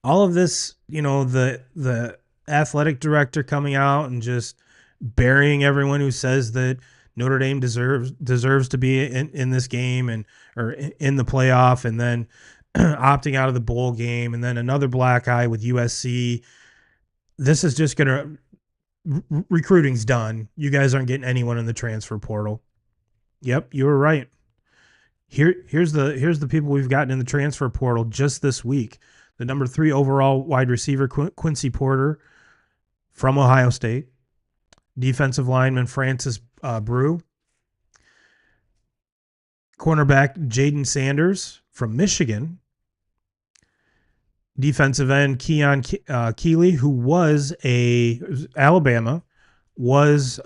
the athletic director coming out and just burying everyone who says that Notre Dame deserves to be in this game or in the playoff, and then opting out of the bowl game, and then another black eye with USC. This is just gonna recruiting's done. You guys aren't getting anyone in the transfer portal. Yep, you were right. Here's the people we've gotten in the transfer portal just this week. The number 3 overall wide receiver, Quincy Porter from Ohio State. Defensive lineman, Francis Brew. Cornerback, Jaden Sanders from Michigan. Defensive end, Keon Keeley, who was Alabama, was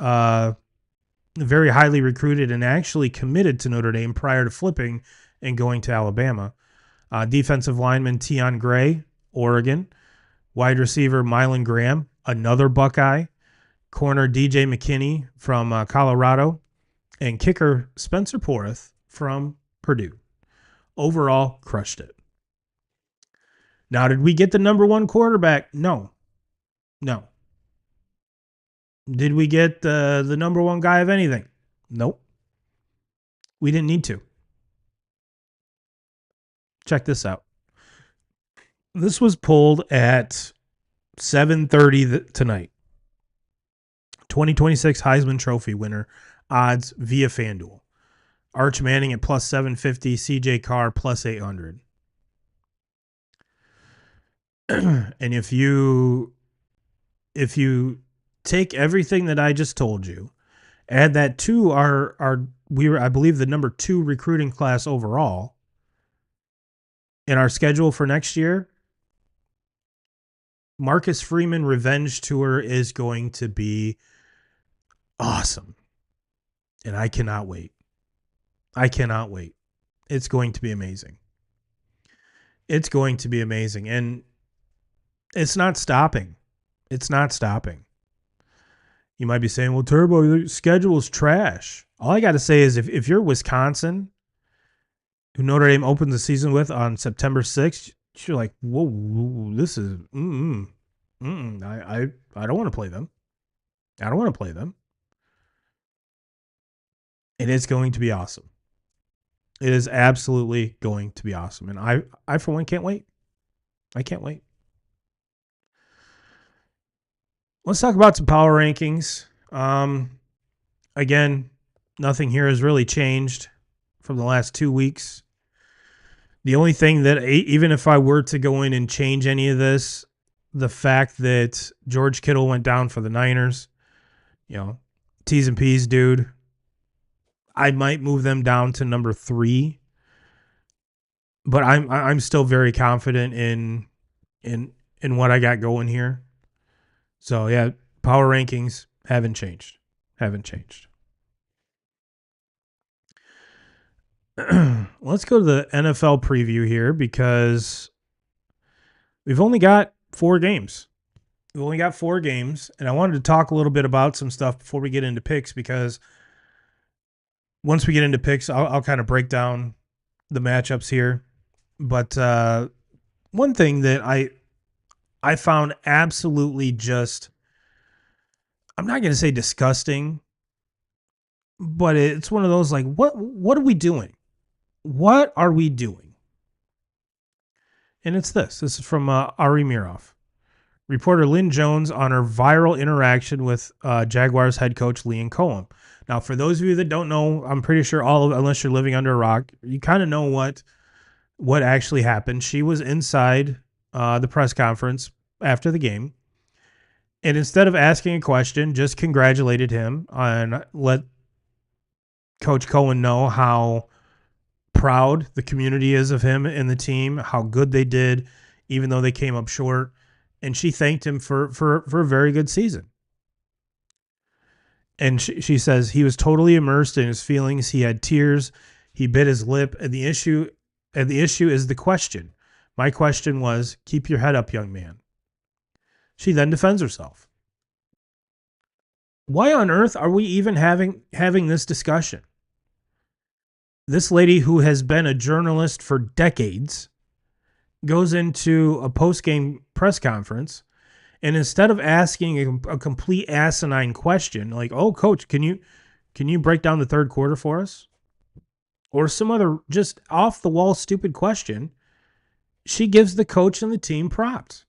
very highly recruited and actually committed to Notre Dame prior to flipping and going to Alabama. Defensive lineman Tion Gray, Oregon. Wide receiver Mylan Graham, another Buckeye. Corner DJ McKinney from Colorado. And kicker Spencer Porth from Purdue. Overall, crushed it. Now, did we get the number 1 quarterback? No. Did we get the number 1 guy of anything? Nope. We didn't need to. Check this out. This was pulled at 7:30 tonight. 2026 Heisman Trophy winner odds via FanDuel. Arch Manning at plus 750, CJ Carr plus 800. And if you take everything that I just told you, add that to I believe the number 2 recruiting class overall in our schedule for next year, Marcus Freeman Revenge Tour is going to be awesome. And I cannot wait. It's going to be amazing. And it's not stopping. You might be saying, well, Turbo, the schedule is trash. All I got to say is if you're Wisconsin, who Notre Dame opens the season with on September 6th, you're like, whoa, this is, I don't want to play them. And it's going to be awesome. It is absolutely going to be awesome. And I for one, can't wait. I can't wait. Let's talk about some power rankings. Again, nothing here has really changed from the last 2 weeks. The only thing that, even if I were to go in and change any of this, the fact that George Kittle went down for the Niners, T's and P's, dude, I might move them down to number 3. But I'm still very confident in what I got going here. So yeah, power rankings haven't changed. Let's go to the NFL preview here because we've only got 4 games. And I wanted to talk a little bit about some stuff before we get into picks, because once we get into picks, I'll kind of break down the matchups here. But one thing that I found absolutely just, I'm not going to say disgusting, but it's one of those like, what are we doing? What are we doing? And it's this. This is from Ari Mirov. Reporter Lynn Jones on her viral interaction with Jaguars head coach Liam Cohen. Now, for those of you that don't know, I'm pretty sure unless you're living under a rock, you kind of know what actually happened. She was inside the press conference after the game, and instead of asking a question, just congratulated him and Coach Cohen know how proud the community is of him and the team, how good they did, even though they came up short. And she thanked him for a very good season. And she says he was totally immersed in his feelings. He had tears. He bit his lip. And the issue is the question. My question was, keep your head up, young man. She then defends herself. Why on earth are we even having this discussion? This lady, who has been a journalist for decades, goes into a post-game press conference, and instead of asking a complete asinine question like, "Oh, coach, can you break down the third quarter for us?" or some other just off the wall stupid question, she gives the coach and the team props.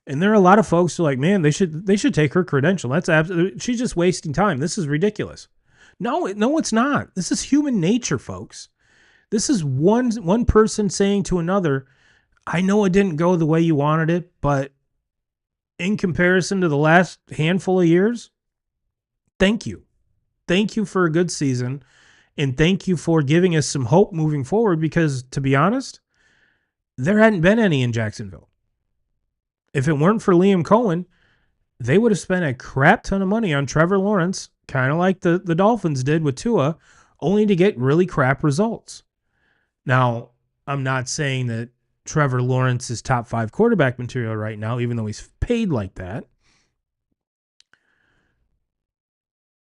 And there are a lot of folks who are like, "Man, they should take her credential. That's absolutely, she's just wasting time. This is ridiculous." No, it's not. This is human nature, folks. This is one person saying to another, "I know it didn't go the way you wanted it, but in comparison to the last handful of years, thank you. Thank you for a good season, and thank you for giving us some hope moving forward, because to be honest, there hadn't been any in Jacksonville. If it weren't for Liam Cohen, they would have spent a crap ton of money on Trevor Lawrence, kind of like the Dolphins did with Tua, only to get really crap results." Now, I'm not saying that Trevor Lawrence is top 5 quarterback material right now, even though he's paid like that.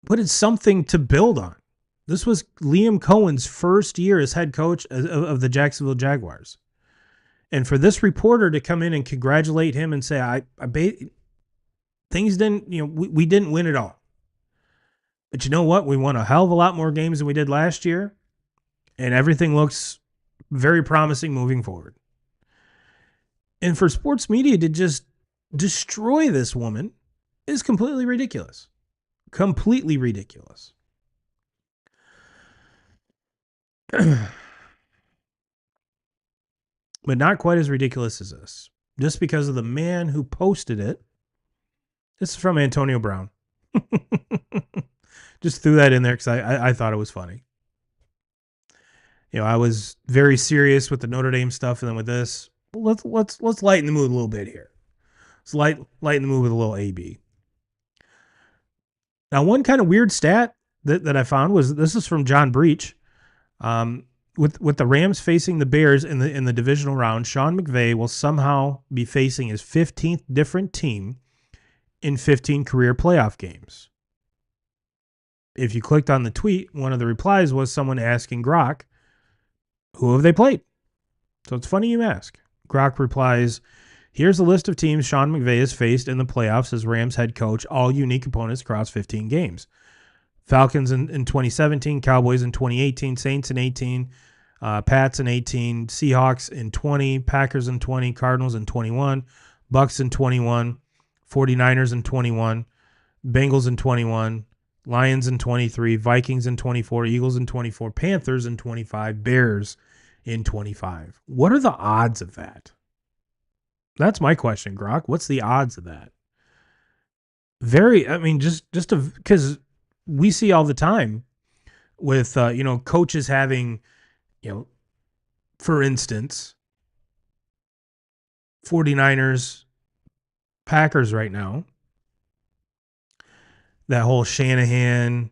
But it's something to build on. This was Liam Cohen's first year as head coach of the Jacksonville Jaguars. And for this reporter to come in and congratulate him and say, things didn't, we didn't win it all. But you know what? We won a hell of a lot more games than we did last year. And everything looks very promising moving forward. And for sports media to just destroy this woman is completely ridiculous. Completely ridiculous. But not quite as ridiculous as this. Just because of the man who posted it. This is from Antonio Brown. Just threw that in there because I thought it was funny. I was very serious with the Notre Dame stuff, and then with this, let's lighten the mood a little bit here. Let's lighten the mood with a little AB. Now, one kind of weird stat that I found was, this is from John Breach. With the Rams facing the Bears in the divisional round, Sean McVay will somehow be facing his 15th different team in 15 career playoff games. If you clicked on the tweet, one of the replies was someone asking Grok, who have they played? So it's funny you ask. Grok replies, here's a list of teams Sean McVay has faced in the playoffs as Rams head coach, all unique opponents across 15 games. Falcons in 2017, Cowboys in 2018, Saints in 18, Pats in 18, Seahawks in 20, Packers in 20, Cardinals in 21, Bucks in 21, 49ers in 21, Bengals in 21, Lions in 23, Vikings in 24, Eagles in 24, Panthers in 25, Bears in 25. What are the odds of that? That's my question, Grok. What's the odds of that? Just because we see all the time with, coaches having, for instance, 49ers, Packers right now, that whole Shanahan,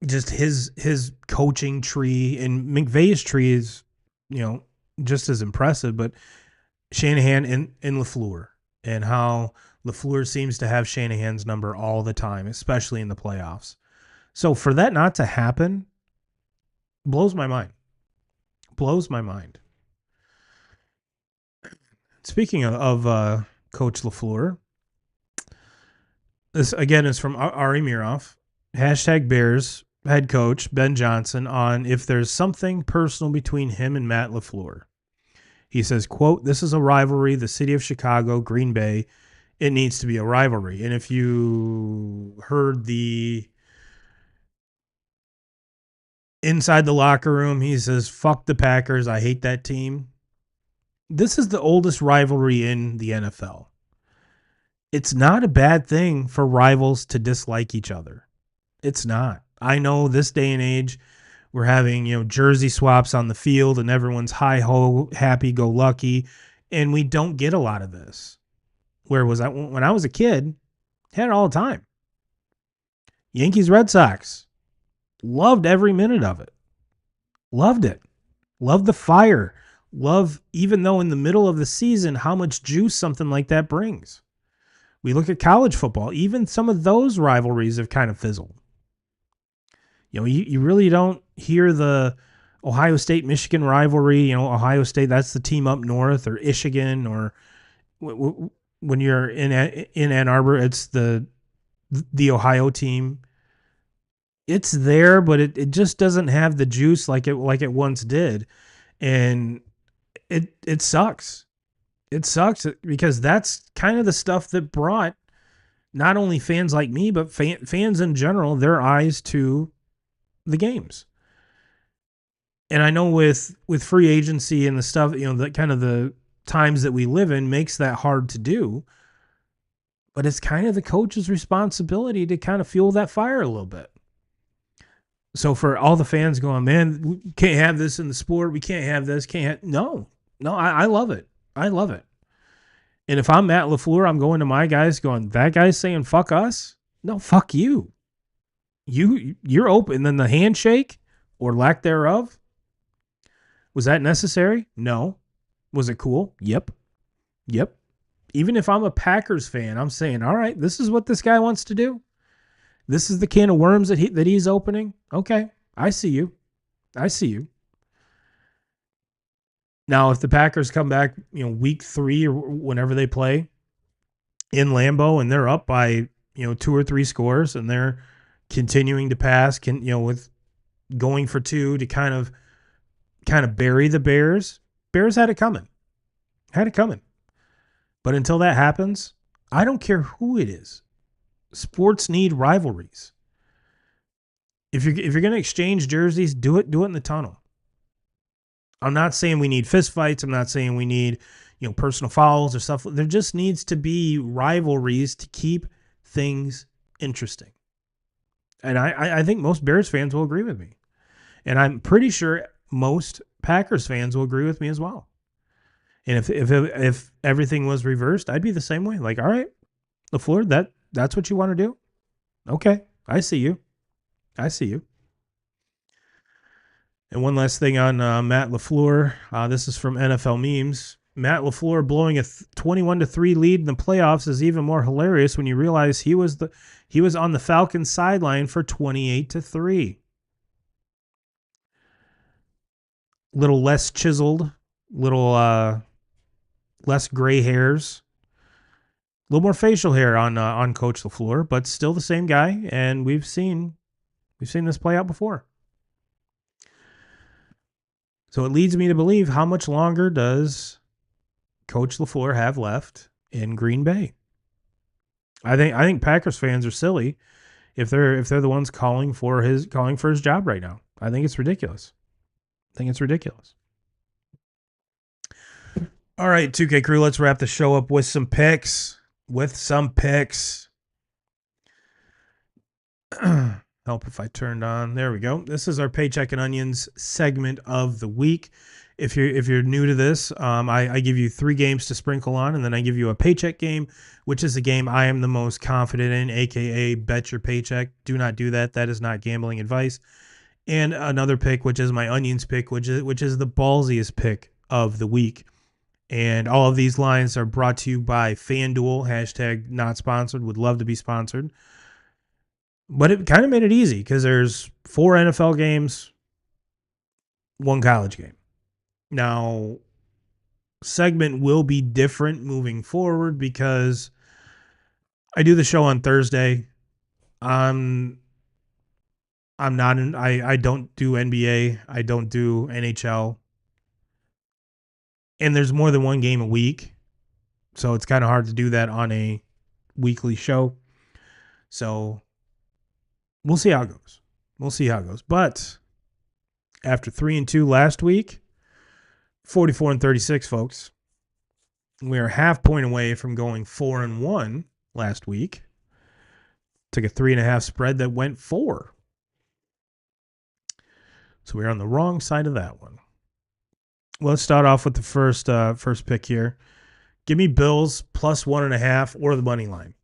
just his coaching tree, and McVay's tree is, just as impressive, but Shanahan and LaFleur, and how LaFleur seems to have Shanahan's number all the time, especially in the playoffs. So for that not to happen blows my mind. Blows my mind. Speaking of Coach LaFleur, this again is from Ari Miroff. #Bears head coach Ben Johnson on if there's something personal between him and Matt LaFleur. He says, quote, "This is a rivalry. The city of Chicago, Green Bay, it needs to be a rivalry." And if you heard the inside the locker room, he says, "Fuck the Packers. I hate that team." This is the oldest rivalry in the NFL. It's not a bad thing for rivals to dislike each other. It's not. I know this day and age, we're having, jersey swaps on the field and everyone's hi ho, happy go lucky. And we don't get a lot of this. Where was I? When I was a kid, had it all the time. Yankees, Red Sox. Loved every minute of it. Loved it. Loved the fire. Love, even though in the middle of the season, how much juice something like that brings. We look at college football. Even some of those rivalries have kind of fizzled. You really don't hear the Ohio State-Michigan rivalry. Ohio State, that's the team up north, or Michigan, or when you're in Ann Arbor, it's the Ohio team. It's there, but it just doesn't have the juice like it once did, and it sucks. It sucks because that's kind of the stuff that brought not only fans like me, but fans in general, their eyes to the games. And I know with free agency and the stuff, the kind of the times that we live in makes that hard to do. But it's kind of the coach's responsibility to kind of fuel that fire a little bit. So for all the fans going, man, we can't have this in the sport. We can't have this. No, I love it. I love it. And if I'm Matt LaFleur, I'm going to my guys going, that guy's saying, fuck us. No, fuck you. You're open. And then the handshake or lack thereof. Was that necessary? No. Was it cool? Yep. Even if I'm a Packers fan, I'm saying, all right, this is what this guy wants to do. This is the can of worms that he's opening. Okay, I see you. Now, if the Packers come back, week 3 or whenever they play in Lambeau and they're up by, 2 or 3 scores and they're continuing to pass, with going for 2 to kind of bury the Bears. Bears had it coming. But until that happens, I don't care who it is. Sports need rivalries. If you're going to exchange jerseys, do it in the tunnel. I'm not saying we need fistfights. I'm not saying we need, personal fouls or stuff. There just needs to be rivalries to keep things interesting. And I think most Bears fans will agree with me. And I'm pretty sure most Packers fans will agree with me as well. And if everything was reversed, I'd be the same way. Like, all right, LaFleur, that's what you want to do? Okay, I see you. And one last thing on Matt LaFleur. This is from NFL Memes. Matt LaFleur blowing a 21-3 lead in the playoffs is even more hilarious when you realize he was on the Falcons sideline for 28-3. Little less chiseled, little less gray hairs, a little more facial hair on Coach LaFleur, but still the same guy. And we've seen this play out before. So it leads me to believe, how much longer does Coach LaFleur have left in Green Bay? I think Packers fans are silly if they're the ones calling for his job right now. I think it's ridiculous. All right, 2K crew, let's wrap the show up with some picks. Help if I turned on. There we go. This is our Paycheck and Onions segment of the week. If you're new to this, I give you 3 games to sprinkle on, and then I give you a paycheck game, which is the game I am the most confident in, aka bet your paycheck. Do not do that. That is not gambling advice. And another pick, which is my Onions pick, which is the ballsiest pick of the week. And all of these lines are brought to you by FanDuel. # not sponsored. Would love to be sponsored. But it kind of made it easy because there's 4 NFL games, 1 college game. Now, segment will be different moving forward because I do the show on Thursday. I'm not in. I don't do NBA. I don't do NHL. And there's more than 1 game a week, so it's kind of hard to do that on a weekly show. So we'll see how it goes. But after 3-2 last week, 44-36, folks, we are half point away from going 4-1 last week. Took a 3.5 spread that went 4. So we're on the wrong side of that one. Let's start off with the first pick here. Give me Bills plus 1.5 or the money line.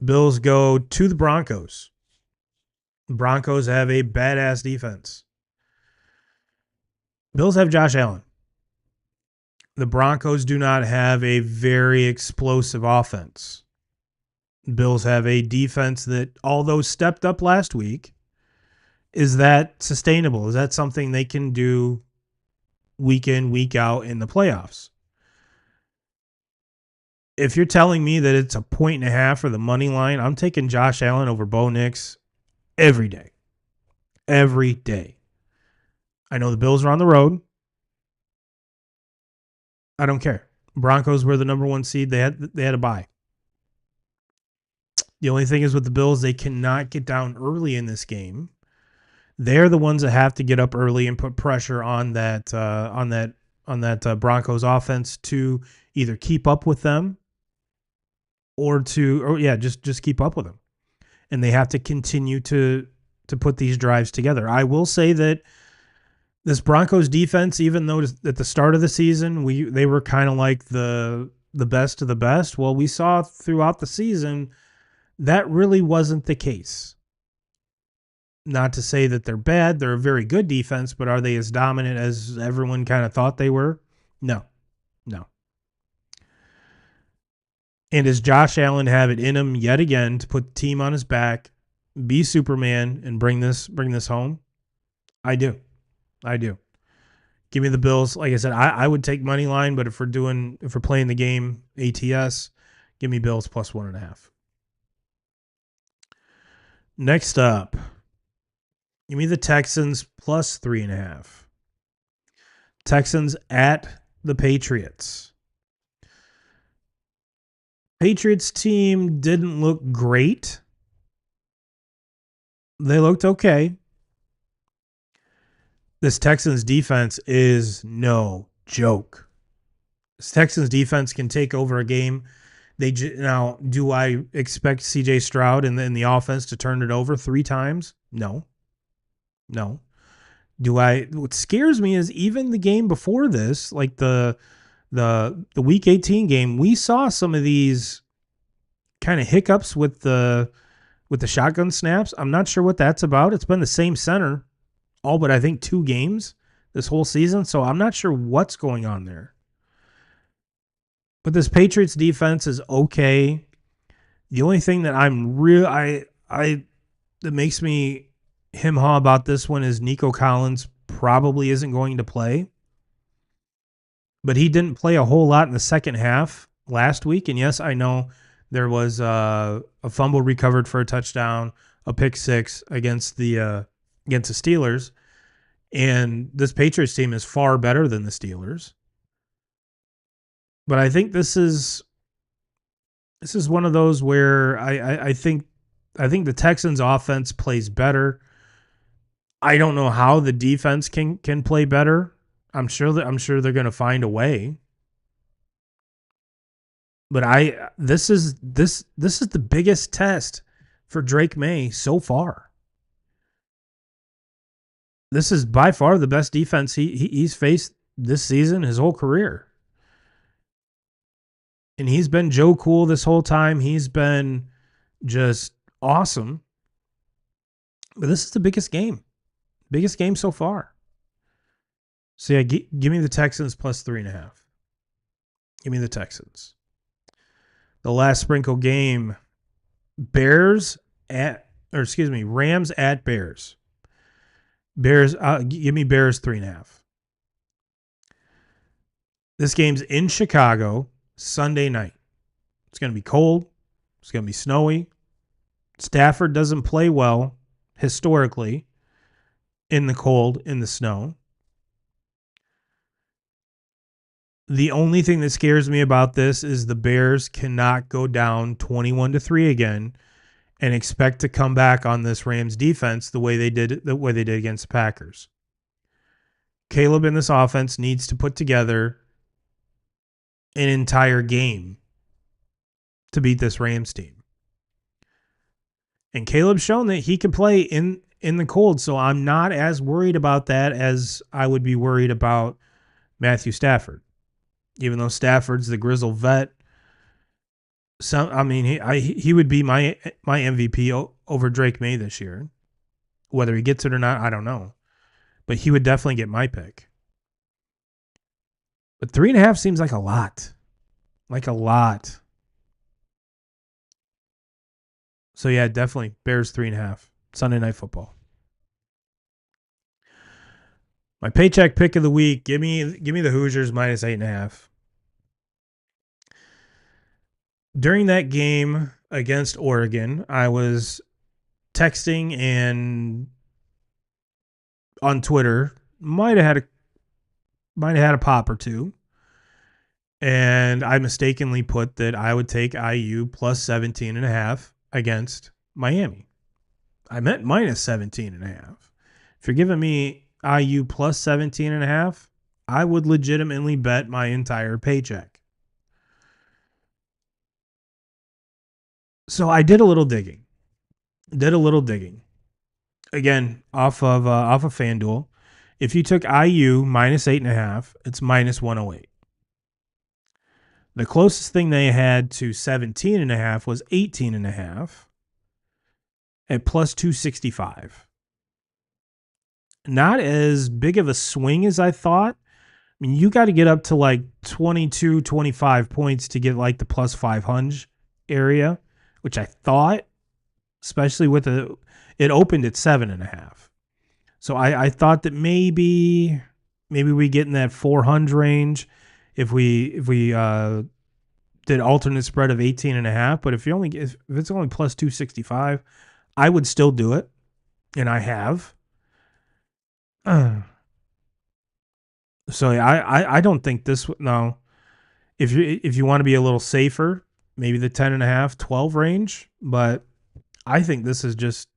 Bills go to the Broncos. Broncos have a badass defense. Bills have Josh Allen. The Broncos do not have a very explosive offense. Bills have a defense that, although stepped up last week, is that sustainable? Is that something they can do week in, week out in the playoffs? If you're telling me that it's a 1.5 for the money line, I'm taking Josh Allen over Bo Nix every day. Every day. I know the Bills are on the road. I don't care. Broncos were the number 1 seed. They had a bye. The only thing is with the Bills, they cannot get down early in this game. They're the ones that have to get up early and put pressure on that Broncos offense to either keep up with them or just keep up with them. And they have to continue to put these drives together. I will say that this Broncos defense, even though at the start of the season they were kind of like the best of the best, well, we saw throughout the season that really wasn't the case. Not to say that they're bad. They're a very good defense, but are they as dominant as everyone kind of thought they were? No. And does Josh Allen have it in him yet again to put the team on his back, be Superman, and bring this home? I do. Give me the Bills. Like I said, I would take money line, but if we're playing the game ATS, give me Bills plus 1.5. Next up, give me the Texans plus 3.5. Texans at the Patriots. Patriots team didn't look great. They looked okay. This Texans defense is no joke. This Texans defense can take over a game. Now, do I expect C.J. Stroud in the offense to turn it over 3 times? No. What scares me is even the game before this, like the Week 18 game, we saw some of these kind of hiccups with the shotgun snaps. I'm not sure what that's about. It's been the same center all but I think 2 games this whole season, so I'm not sure what's going on there. But this Patriots defense is okay. The only thing that that makes me hem-haw about this one is Nico Collins probably isn't going to play. But he didn't play a whole lot in the second half last week. And yes, I know there was a fumble recovered for a touchdown, a pick 6 against the Steelers. And this Patriots team is far better than the Steelers. But I think this is one of those where I think the Texans offense plays better. I don't know how the defense can play better. I'm sure they're going to find a way. But this is the biggest test for Drake May so far. This is by far the best defense he's faced this season, his whole career. And he's been Joe Cool this whole time. He's been just awesome. But this is the biggest game so far. So yeah, give me the Texans plus 3.5. Give me the Texans. The last sprinkle game, Rams at Bears. Bears, give me Bears 3.5. This game's in Chicago, Sunday night. It's going to be cold. It's going to be snowy. Stafford doesn't play well historically in the cold, in the snow. The only thing that scares me about this is the Bears cannot go down 21-3 again and expect to come back on this Rams defense the way they did against the Packers. Caleb in this offense needs to put together an entire game to beat this Rams team. And Caleb's shown that he can play in the cold, so I'm not as worried about that as I would be worried about Matthew Stafford. Even though Stafford's the grizzled vet, I mean, he would be my MVP over Drake May this year. Whether he gets it or not, I don't know, but he would definitely get my pick. But 3.5 seems like a lot, like a lot. So yeah, definitely Bears 3.5 Sunday Night Football. My paycheck pick of the week. Give me the Hoosiers minus 8.5. During that game against Oregon, I was texting and on Twitter. Might have had a pop or two. And I mistakenly put that I would take IU plus 17.5 against Miami. I meant minus 17.5. If you're giving me IU plus 17.5, I would legitimately bet my entire paycheck. So I did a little digging. Again, off of FanDuel. If you took IU minus 8.5, it's minus 108. The closest thing they had to 17.5 was 18.5 at plus 265. Not as big of a swing as I thought. I mean, you got to get up to like 22, 25 points to get like the plus 500 area, which I thought, especially with it opened at 7.5. So I thought that maybe we get in that 400 range if we did alternate spread of 18.5. But if it's only plus 265, I would still do it, and I have. So I don't think this. No, if you want to be a little safer, maybe the 10.5, 12 range. But I think this is just.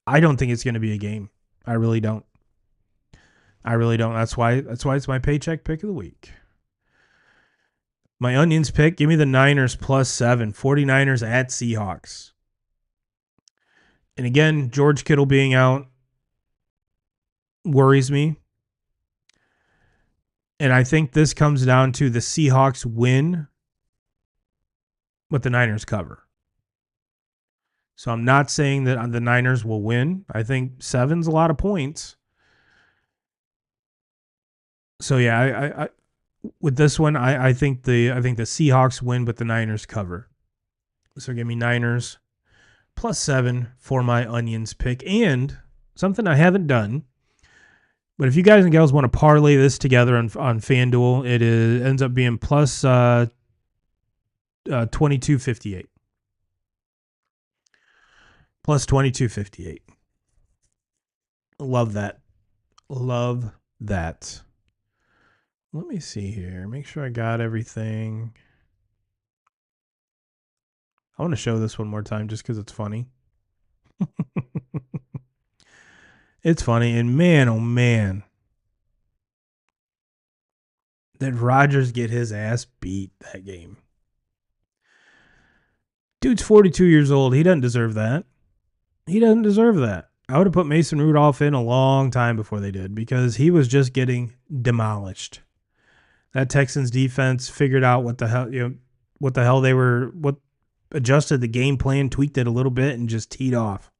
I don't think it's going to be a game. I really don't. That's why it's my paycheck pick of the week. My onions pick, give me the Niners plus 7. 49ers at Seahawks. And again, George Kittle being out worries me. And I think this comes down to the Seahawks win, but the Niners cover. So I'm not saying that the Niners will win. I think 7's a lot of points. So yeah, I with this one, I think the Seahawks win, but the Niners cover. So give me Niners plus 7 for my onions pick. And something I haven't done, but if you guys and gals want to parlay this together on FanDuel, ends up being plus 22.58. Plus 22.58. Love that. Love that. Let me see here. Make sure I got everything. I want to show this one more time just because it's funny. It's funny. And man, oh man, did Rodgers get his ass beat that game. Dude's 42 years old. He doesn't deserve that. He doesn't deserve that. I would have put Mason Rudolph in a long time before they did because he was just getting demolished. That Texans defense figured out what the hell they were, what adjusted the game plan, tweaked it a little bit, and just teed off.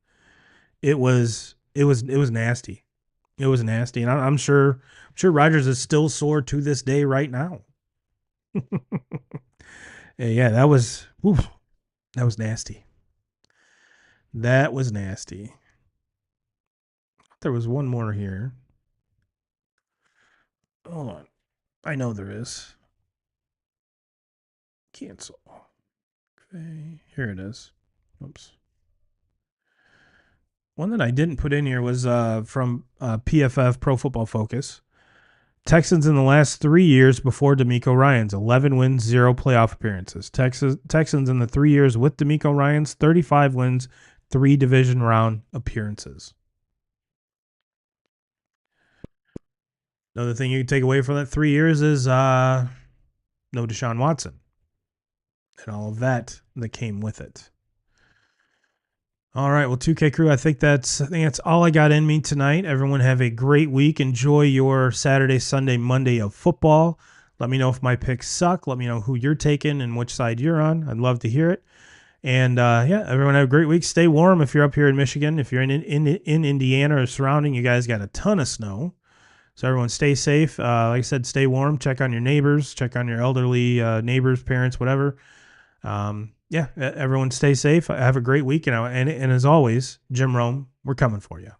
It was nasty. It was nasty, and I'm sure Rodgers is still sore to this day right now. Yeah, that was nasty. That was nasty. There was one more here. Hold on. I know there is. Cancel. Okay, here it is. Oops. One that I didn't put in here was from PFF, Pro Football Focus. Texans in the last 3 years before DeMeco Ryans, 11 wins, 0 playoff appearances. Texans in the 3 years with DeMeco Ryans, 35 wins, 3 division round appearances. Another thing you can take away from that 3 years is no Deshaun Watson. and all of that came with it. All right, well, 2K crew, I think that's all I got in me tonight. Everyone have a great week. Enjoy your Saturday, Sunday, Monday of football. Let me know if my picks suck. Let me know who you're taking and which side you're on. I'd love to hear it. And yeah, everyone have a great week. Stay warm if you're up here in Michigan. If you're in Indiana or surrounding, you guys got a ton of snow. So everyone stay safe. Like I said, stay warm. Check on your neighbors. Check on your elderly neighbors, parents, whatever. Yeah, everyone stay safe. Have a great week. And as always, Jim Rome, we're coming for you.